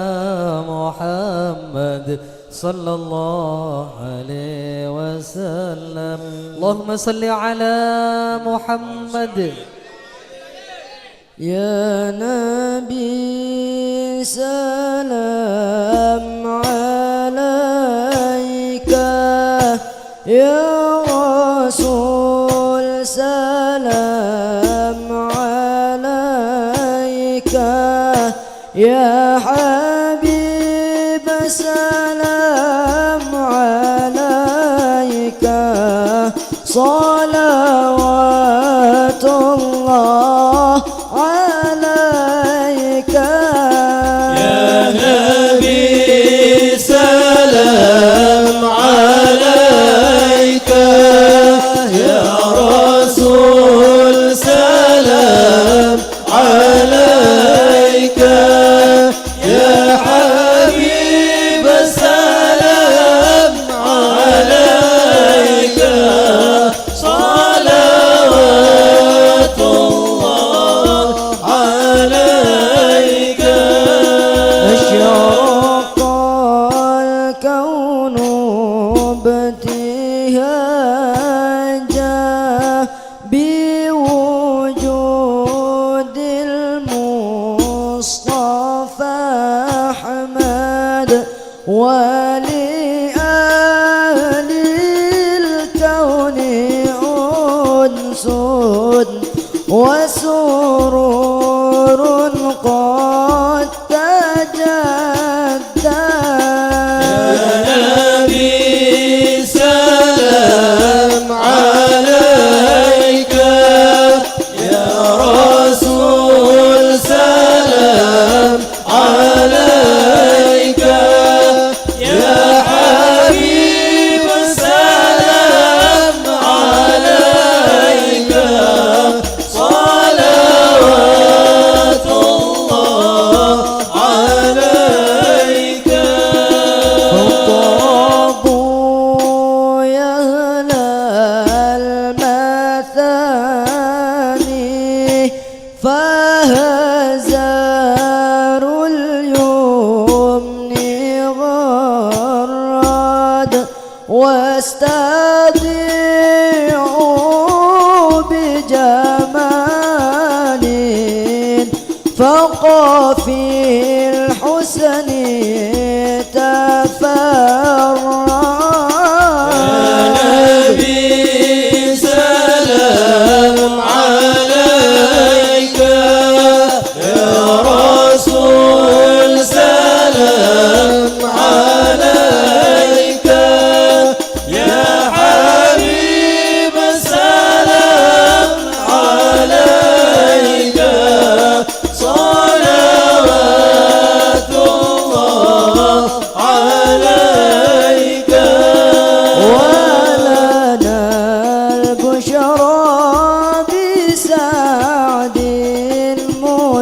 محمد صلى الله عليه وسلم. اللهم صل على محمد. يا نبي سلام عليك، يا رسول سلام عليك، يا حبيب سلام عليك، صلوات الله عليك. يا نبي سلام عليك، ابتهاجا بوجود المصطفى أحمد ولآل الكون أنس وسرور قد تجدد. فهزار اليمن غرد واستضيعوا بجمال فقافي الحسن تفرد.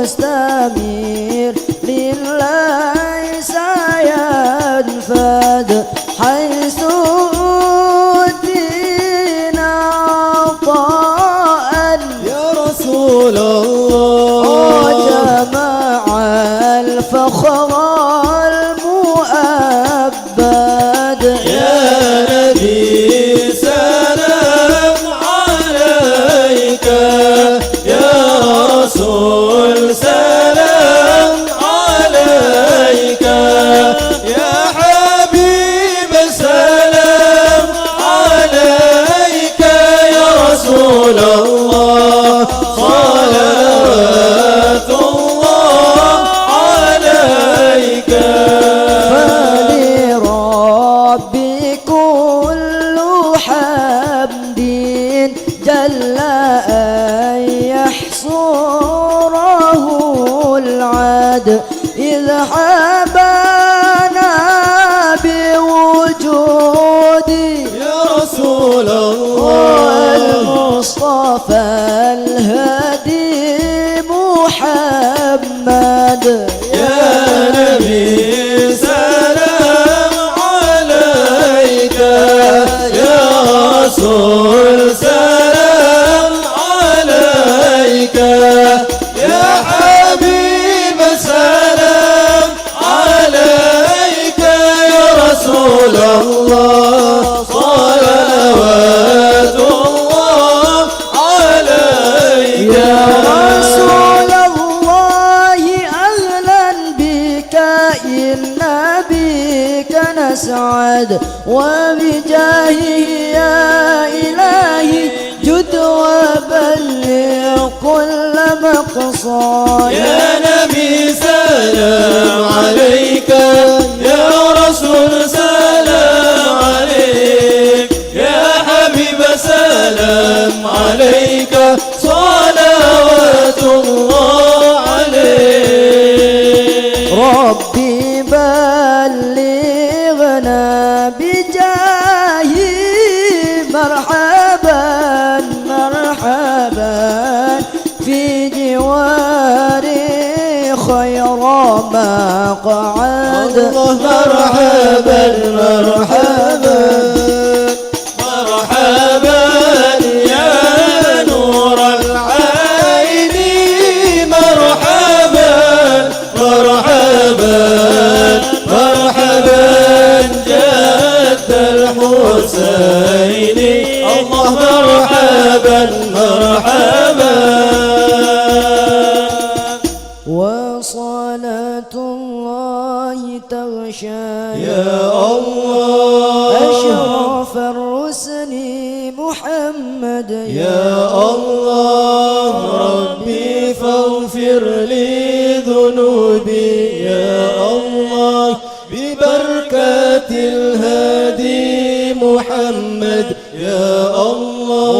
مستمير لله سينفد حيث أوتينا عطاء يا رسول الله وجمع الفخر المؤبد. يا نبي سلام عليك يا رسول سلام عليك يا حبيب سلام عليك يا رسول الله صلوات الله عليك. فلربي كل حمد جل أن يحصره العد إذ حبانا بوجودي يا رسول الله المصطفى الهادي محمد. يا نبي سلام عليك يا رسول سلام عليك يا حبيب سلام عليك يا رسول الله صلوات الله عليك. يا رسول الله أهلا بك إنا بك نسعد وبجاهه يا إلهي جد وبلغ كل مقصد. يا نبي سلام عليك يا رسول سلام عليك يا حبيب سلام عليك صلوات الله عليك. ربي بلغنا بجاهه مرحبا مرحبا في جواري خير مقعد. مرحبا مرحبا مرحبا يا نور العين مرحبا مرحبا مرحبا جد الحسين الحسين الله مرحبا مرحبا وصلاة الله تغشى يا الله أشرف الرسل محمد يا الله ربي فاغفر لي ذنوبي يا الله ببركة الهادي محمد يا الله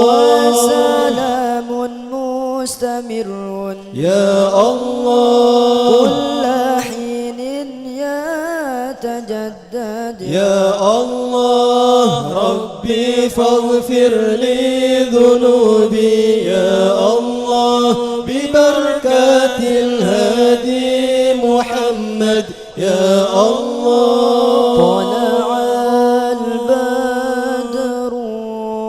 وسلام مستمر يا الله كل حين يتجدد يا الله ربي فاغفر لي ذنوبي يا الله ببركة الهادي محمد يا الله طلع البدر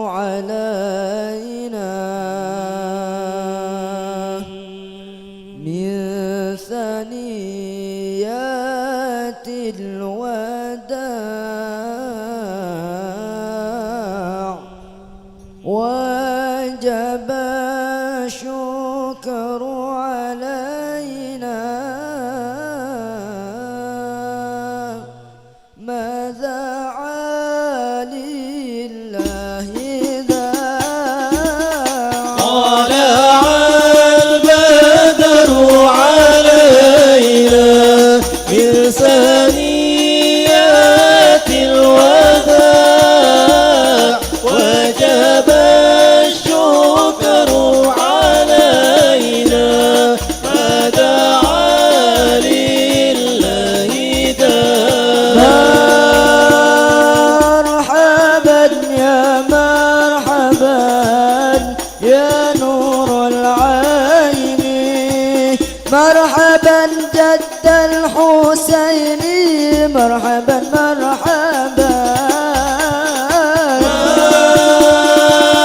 علينا من ثنيات الوداع وجب الشكر علينا ماذا علي الله ذا طلع البدر علينا من ثنيات الوداع وجب الشكر علينا ما دعا لله مرحبا يا مرحبا يا نور العين مرحبا جد الحسين مرحبا مرحبا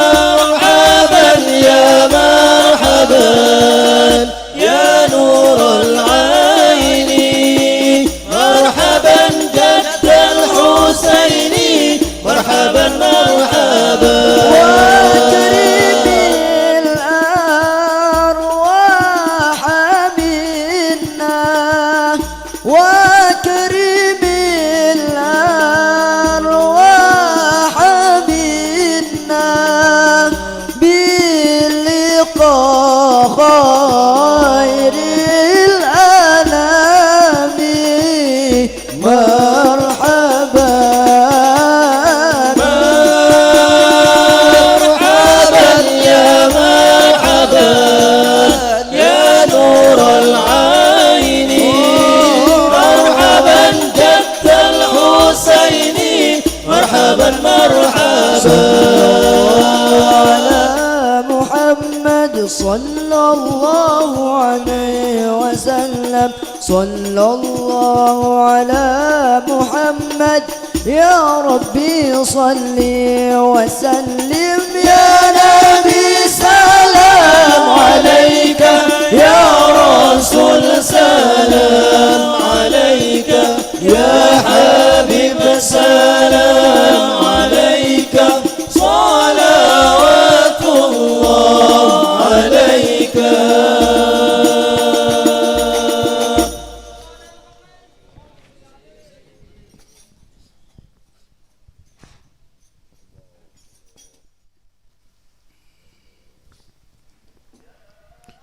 مرحبا يا مرحبا يا نور العين مرحبا جد الحسين مرحبا مرحبا وكريم الأرواح منا وكريم الأرواح منا باللقاء خير الأنام مرحبا مرحبا يا مرحبا يا نور العين مرحبا جد الحسين مرحبا مرحبا على محمد صلى الله عليه وسلم صلى الله على محمد يا ربي صل وسلم يا نبي سلام عليك يا رسول سلام عليك يا حبيب سلام عليك صلوات الله عليك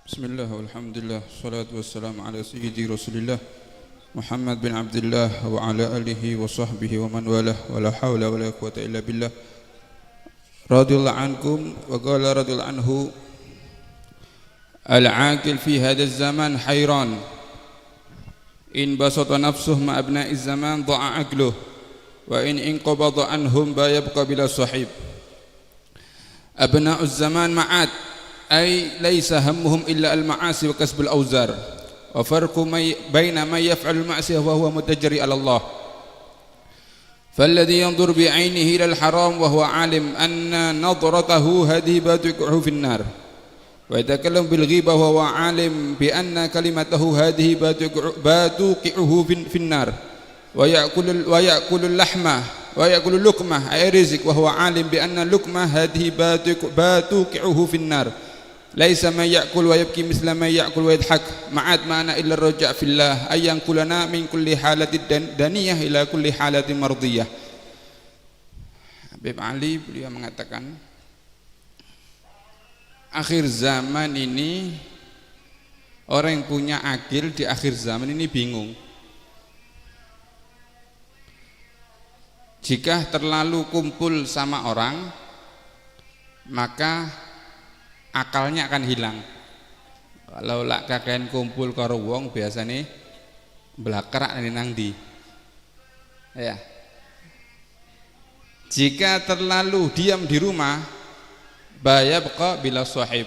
بسم الله والحمد لله والصلاة والسلام على سيدي رسول الله محمد بن عبد الله وعلى آله وصحبه ومن والاه ولا حول ولا قوة إلا بالله رضي الله عنكم وقال رضي الله عنه العاقل في هذا الزمان حيران إن بسط نفسه مع أبناء الزمان ضاع عقله وإن انقبض عنهم يبقى بلا صحيب أبناء الزمان معاد أي ليس همهم إلا المعاصي وكسب الأوزار وفرق بين من يفعل المعصية وهو متجري على الله فالذي ينظر بعينه إلى الحرام وهو عالم أن نظرته هذه باتوقعه في النار ويتكلم بالغيبة وهو عالم بأن كلمته هذه باتوقعه في النار ويأكل اللحمة wa yaqulu luqmah ay rizq wa huwa alim bi anna luqmah hadhihi batuqi'uhu fin nar laisa man ya'kul wa yabki misla man ya'kul wa yadhak ma'ad ma'ana illa raja' fillah ay yanqulana min kulli halatin daniyah ila kulli halatin mardiyah. Habib Ali beliau mengatakan akhir zaman ini orang yang punya akil di akhir zaman ini bingung. Jika terlalu kumpul sama orang, maka akalnya akan hilang. Kalau lak kakean kumpul karo wong biasanya belakrak nang ndi. Ya. Jika terlalu diam di rumah, bayabqa bila sahib,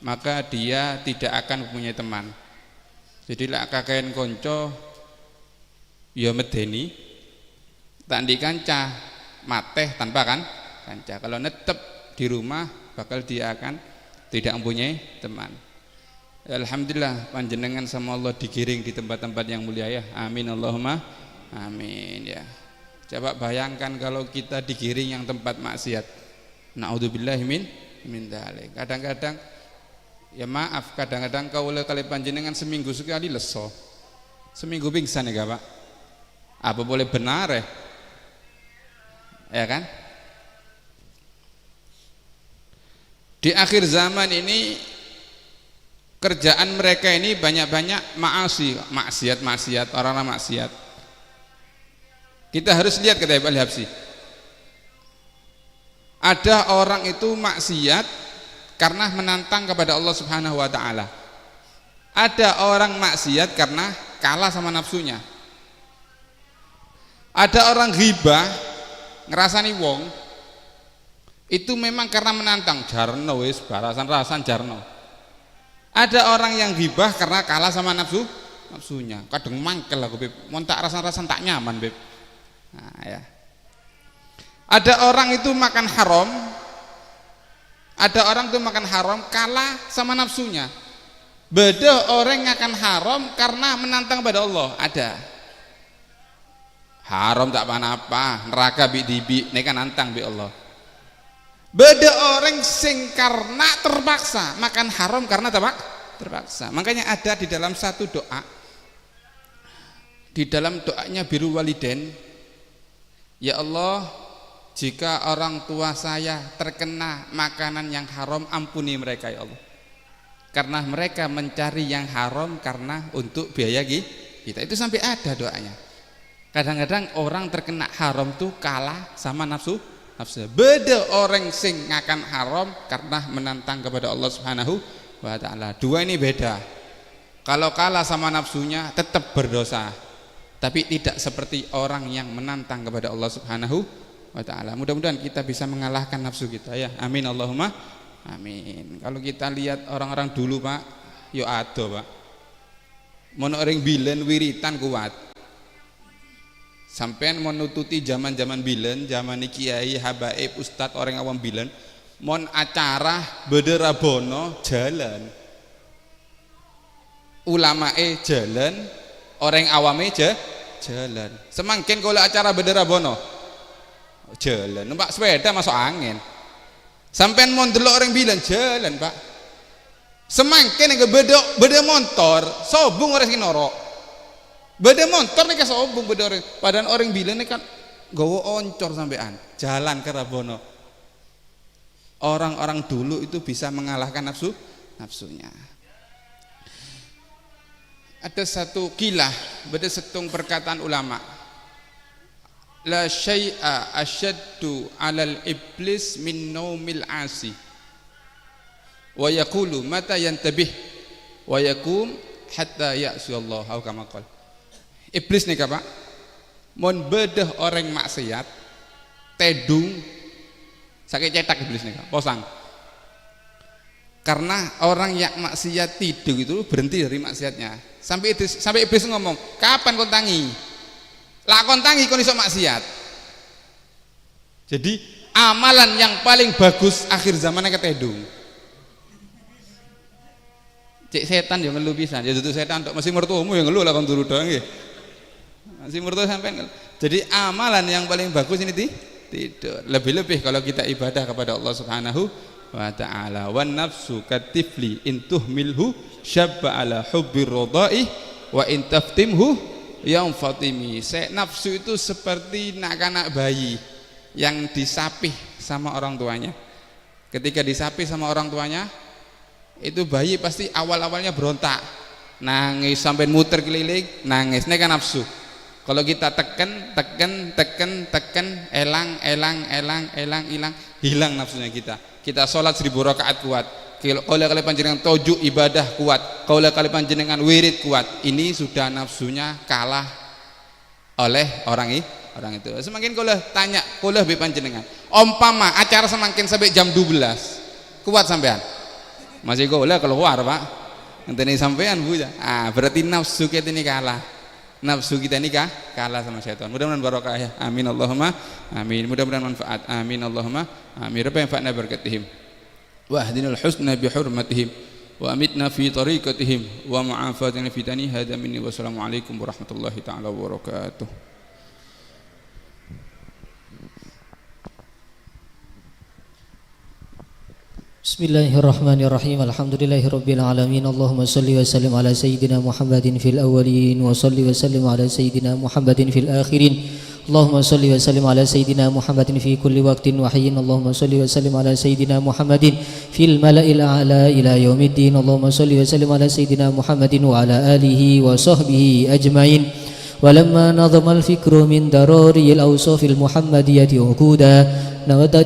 maka dia tidak akan mempunyai teman. Jadi lak kakean konco ya medeni tandi kanca mateh tanpa kanca. Kalau netep di rumah bakal dia akan tidak mempunyai teman. Alhamdulillah panjenengan sama Allah digiring di tempat-tempat yang mulia ya. Amin Allahumma amin ya. Coba bayangkan kalau kita digiring yang tempat maksiat. Naudzubillahi min dzalik. Kadang-kadang ya maaf, kadang-kadang kaula kali panjenengan seminggu sekali leso. Seminggu pingsan ya Pak. Apa boleh benar ya? Ya kan? Di akhir zaman ini kerjaan mereka ini banyak-banyak maksiat, orang-orang maksiat. Kita harus lihat kata Ibnu Al-Habsyi. Ada orang itu maksiat karena menantang kepada Allah Subhanahu wa taala. Ada orang maksiat karena kalah sama nafsunya. Ada orang ghibah ngerasani wong itu memang karena menantang, jarno wis barasan-rasan jarno. Ada orang yang ghibah karena kalah sama nafsunya. Kadang mangkel aku Beb, mon tak rasan-rasan tak nyaman Beb. Nah, ya. Ada orang itu makan haram. Ada orang itu makan haram kalah sama nafsunya. Beda orang yang akan haram karena menantang pada Allah. Ada. Haram tak apa-apa, neraka bi ini kan nantang bi Allah. Beda orang sing karena terpaksa makan haram karena terpaksa. Makanya ada di dalam satu doa, di dalam doanya biru waliden, ya Allah, jika orang tua saya terkena makanan yang haram, ampuni mereka ya Allah. Karena mereka mencari yang haram karena untuk biaya kita. Itu sampai ada doanya. Kadang-kadang orang terkena haram tuh kalah sama nafsu. Beda orang sing ngakan haram karena menantang kepada Allah Subhanahu wa taala. Dua ini beda. Kalau kalah sama nafsunya tetap berdosa, tapi tidak seperti orang yang menantang kepada Allah Subhanahu wa taala. Mudah-mudahan kita bisa mengalahkan nafsu kita ya. Amin Allahumma amin. Kalau kita lihat orang-orang dulu Pak, yo ado Pak. Mono orang bilen wiritan kuat. Sampean mau nututi zaman-zaman bilen, zaman kiai, habaib, ustad, orang awam bilen, mon acara bederabono jalan, ulamae jalan, orang awame jalan. Semangkin kalau acara bederabono jalan, numpak sepeda masuk angin. Sampean mon delok orang bilen jalan Pak. Semangkin yang beda motor, sobung orang sing norok. Beda motor nih kesobung beda orang. Padahal orang bilang nih kan gowo oncor sampean jalan ke Rabono. Orang-orang dulu itu bisa mengalahkan nafsunya. Ada satu kilah, beda setung perkataan ulama. La syai'a asyaddu 'alal iblis min naumil asi. Wa yaqulu mata yantabih wa yakum hatta ya'si Allah au kama qala. Iblis nih Pak, mon bedah orang maksiat, tedung, sakit cetak iblis nih posang. Karena orang yang maksiat tidur itu berhenti dari maksiatnya. Sampai iblis ngomong, kapan kon tangi? Lah kon tangi kon iso maksiat. Jadi amalan yang paling bagus akhir zamannya ketedung. Cek setan yang ngeluh pisan, ya itu setan untuk masih mertuamu yang ngeluh lah kon turu doang nggih. Si murtad sampean Jadi amalan yang paling bagus ini tidur. Lebih-lebih kalau kita ibadah kepada Allah Subhanahu wa ta'ala. Wan nafsu katifli in tuhmilhu syabba ala hubbir radai wa in taftimhu yang fatimi. Nafsu itu seperti anak-anak bayi yang disapih sama orang tuanya. Ketika disapih sama orang tuanya, itu bayi pasti awal-awalnya berontak, nangis sampai muter keliling, nangis. Ini kan nafsu. Kalau kita tekan, elang, hilang nafsunya kita. Kita sholat 1000 rakaat kuat. Kalau kali panjenengan tojuk ibadah kuat, kalau kali panjenengan wirid kuat, ini sudah nafsunya kalah oleh orang itu. Semakin kalau tanya, kalau be panjenengan, umpama acara semakin sampai jam 12, kuat sampean? Masih kalau keluar pak, nanti sampean buja. Berarti nafsu kita ini kalah. Nafsu kita ini kalah sama syaitan. Mudah-mudahan barokah ya. Amin Allahumma amin. Mudah-mudahan manfaat. Amin Allahumma amin. Rabbana yanfa'na barakatihim wa ahdinal husna bi hurmatihim wa amitna fi tariqatihim wa mu'afatina fi tani hadza minni wa assalamu alaikum warahmatullahi taala wabarakatuh. Bismillahirrahmanirrahim. Alhamdulillahirabbil alamin. Allahumma shalli wa sallim ala sayyidina Muhammadin fil awwalin wa shalli wa sallim ala sayyidina Muhammadin fil akhirin. Allahumma shalli wa sallim ala sayyidina Muhammadin fi kulli waqtin wa hayyin. Allahumma shalli wa sallim ala sayyidina Muhammadin fil mala'il a'la ila yaumiddin. Allahumma shalli wa sallim ala sayyidina Muhammadin wa ala alihi wa sahbihi ajmain. ولما نظم الفكر من ضروري الأوصاف المحمدية عقودا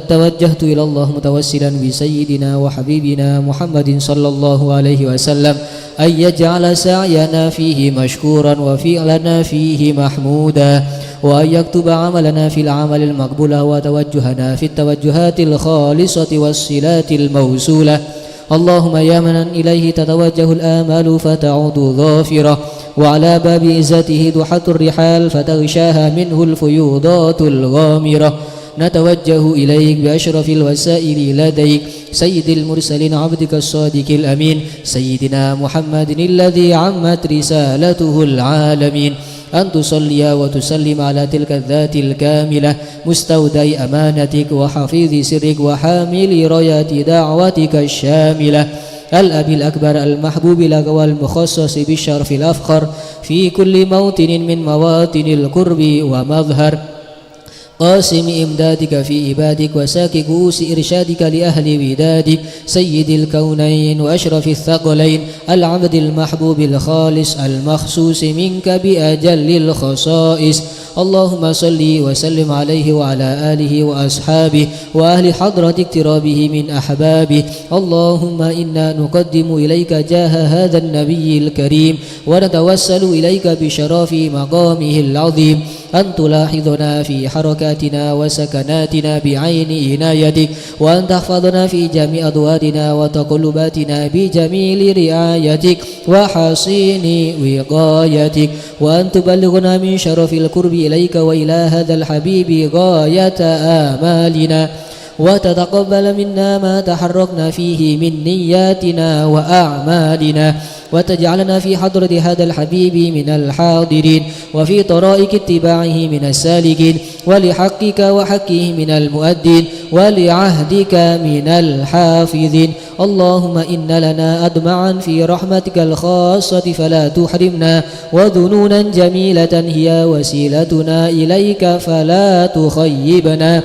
توجهت إلى الله متوسلا بسيدنا وحبيبنا محمد صلى الله عليه وسلم أن يجعل سعينا فيه مشكورا وفعلنا فيه محمودا وأن يكتب عملنا في العمل المقبول وتوجهنا في التوجهات الخالصة والصلات الموصولة. اللهم يا من إليه تتوجه الآمال فتعود ظافرة وعلى باب عزته دحت الرحال فتغشاها منه الفيوضات الغامرة. نتوجه إليك بأشرف الوسائل لديك سيد المرسلين عبدك الصادق الأمين سيدنا محمد الذي عمت رسالته العالمين أن تصلي وتسلم على تلك الذات الكاملة مستودع أمانتك وحفيظ سرك وحامل راية دعوتك الشاملة الأب الأكبر المحبوب لك والمخصص بالشرف الأفخر في كل موطن من مواطن القرب ومظهر قاسم إمدادك في عبادك وساك كؤوس إرشادك لأهل ودادك سيد الكونين وأشرف الثقلين العبد المحبوب الخالص المخصوص منك بأجل الخصائص. اللهم صل وسلم عليه وعلى آله وأصحابه وأهل حضرة اقترابه من أحبابه. اللهم إنا نقدم إليك جاه هذا النبي الكريم ونتوسل إليك بشرف مقامه العظيم أن تلاحظنا في حركاتنا وسكناتنا بعين عنايتك وأن تحفظنا في جميع أدوارنا وتقلباتنا بجميل رعايتك وحصين وقايتك وأن تبلغنا من شرف القرب إليك وإلى هذا الحبيب غاية آمالنا وتتقبل منا ما تحركنا فيه من نياتنا وأعمالنا وتجعلنا في حضرة هذا الحبيب من الحاضرين وفي طرائق اتباعه من السالكين ولحقك وحقه من المؤدين ولعهدك من الحافظين. اللهم إن لنا أدمعا في رحمتك الخاصة فلا تحرمنا وذنونا جميلة هي وسيلتنا إليك فلا تخيبنا.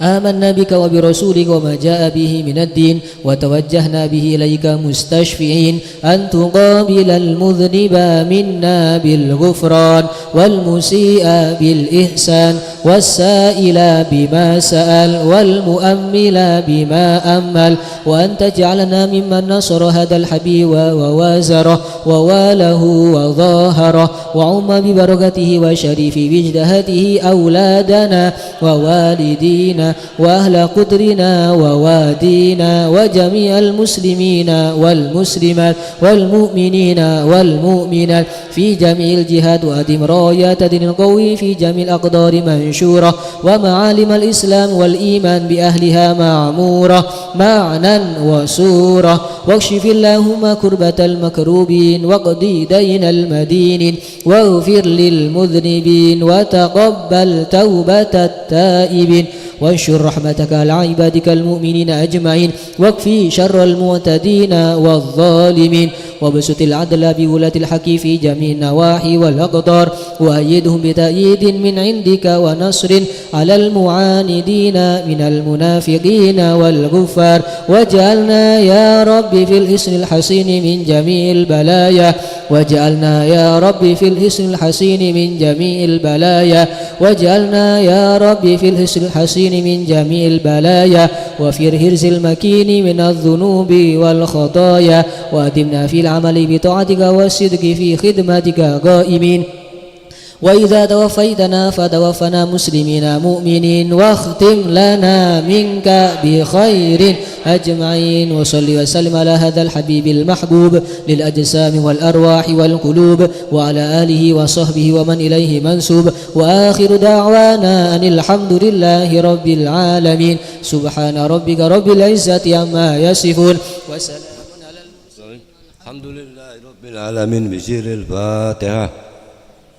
آمنا بك وبرسولك وما جاء به من الدين وتوجهنا به إليك مستشفعين أن تقابل المذنب منا بالغفران والمسيء بالإحسان والسائل بما سأل والمؤمل بما أمل وأن تجعلنا ممن نصر هذا الحبيب ووازره وواله وظاهره وعم ببركته وشريف وجدهته أولادنا ووالدينا وأهل قدرنا ووادينا وجميع المسلمين والمسلمات والمؤمنين والمؤمنات في جميع الجهات وأدم رايات دين القوي في جميع الأقدار منشورة ومعالم الإسلام والإيمان بأهلها معمورة معنى وسورة واكشف اللهم كربة المكروبين واقضي دين المدينين واغفر للمذنبين وتقبل توبة التائبين وانشر رحمتك على عبادك المؤمنين أجمعين واكفي شر المعتدين والظالمين وابسط العدل بولاة الحق في جميع النواحي والأقدار وأيدهم بتأييد من عندك ونصر على المعاندين من المنافقين والكفار واجعلنا يا رب في الحصن الحصين من جميع البلايا واجعلنا يا رب في الحصن الحصين من جميع البلايا واجعلنا يا رب في الحصن الحصين من جميع البلايا وفي الحرز المكين من الذنوب والخطايا وأدمنا في العمل بطاعتك والصدق في خدمتك قائمين وإذا توفيتنا فتوفنا مسلمين مؤمنين واختم لنا منك بخير أجمعين وصل وسلم على هذا الحبيب المحبوب للأجسام والأرواح والقلوب وعلى آله وصحبه ومن إليه منسوب وآخر دعوانا أن الحمد لله رب العالمين سبحان ربك رب العزة عما يصفون وسلام على المرسلين الحمد لله رب العالمين بسر الفاتحة.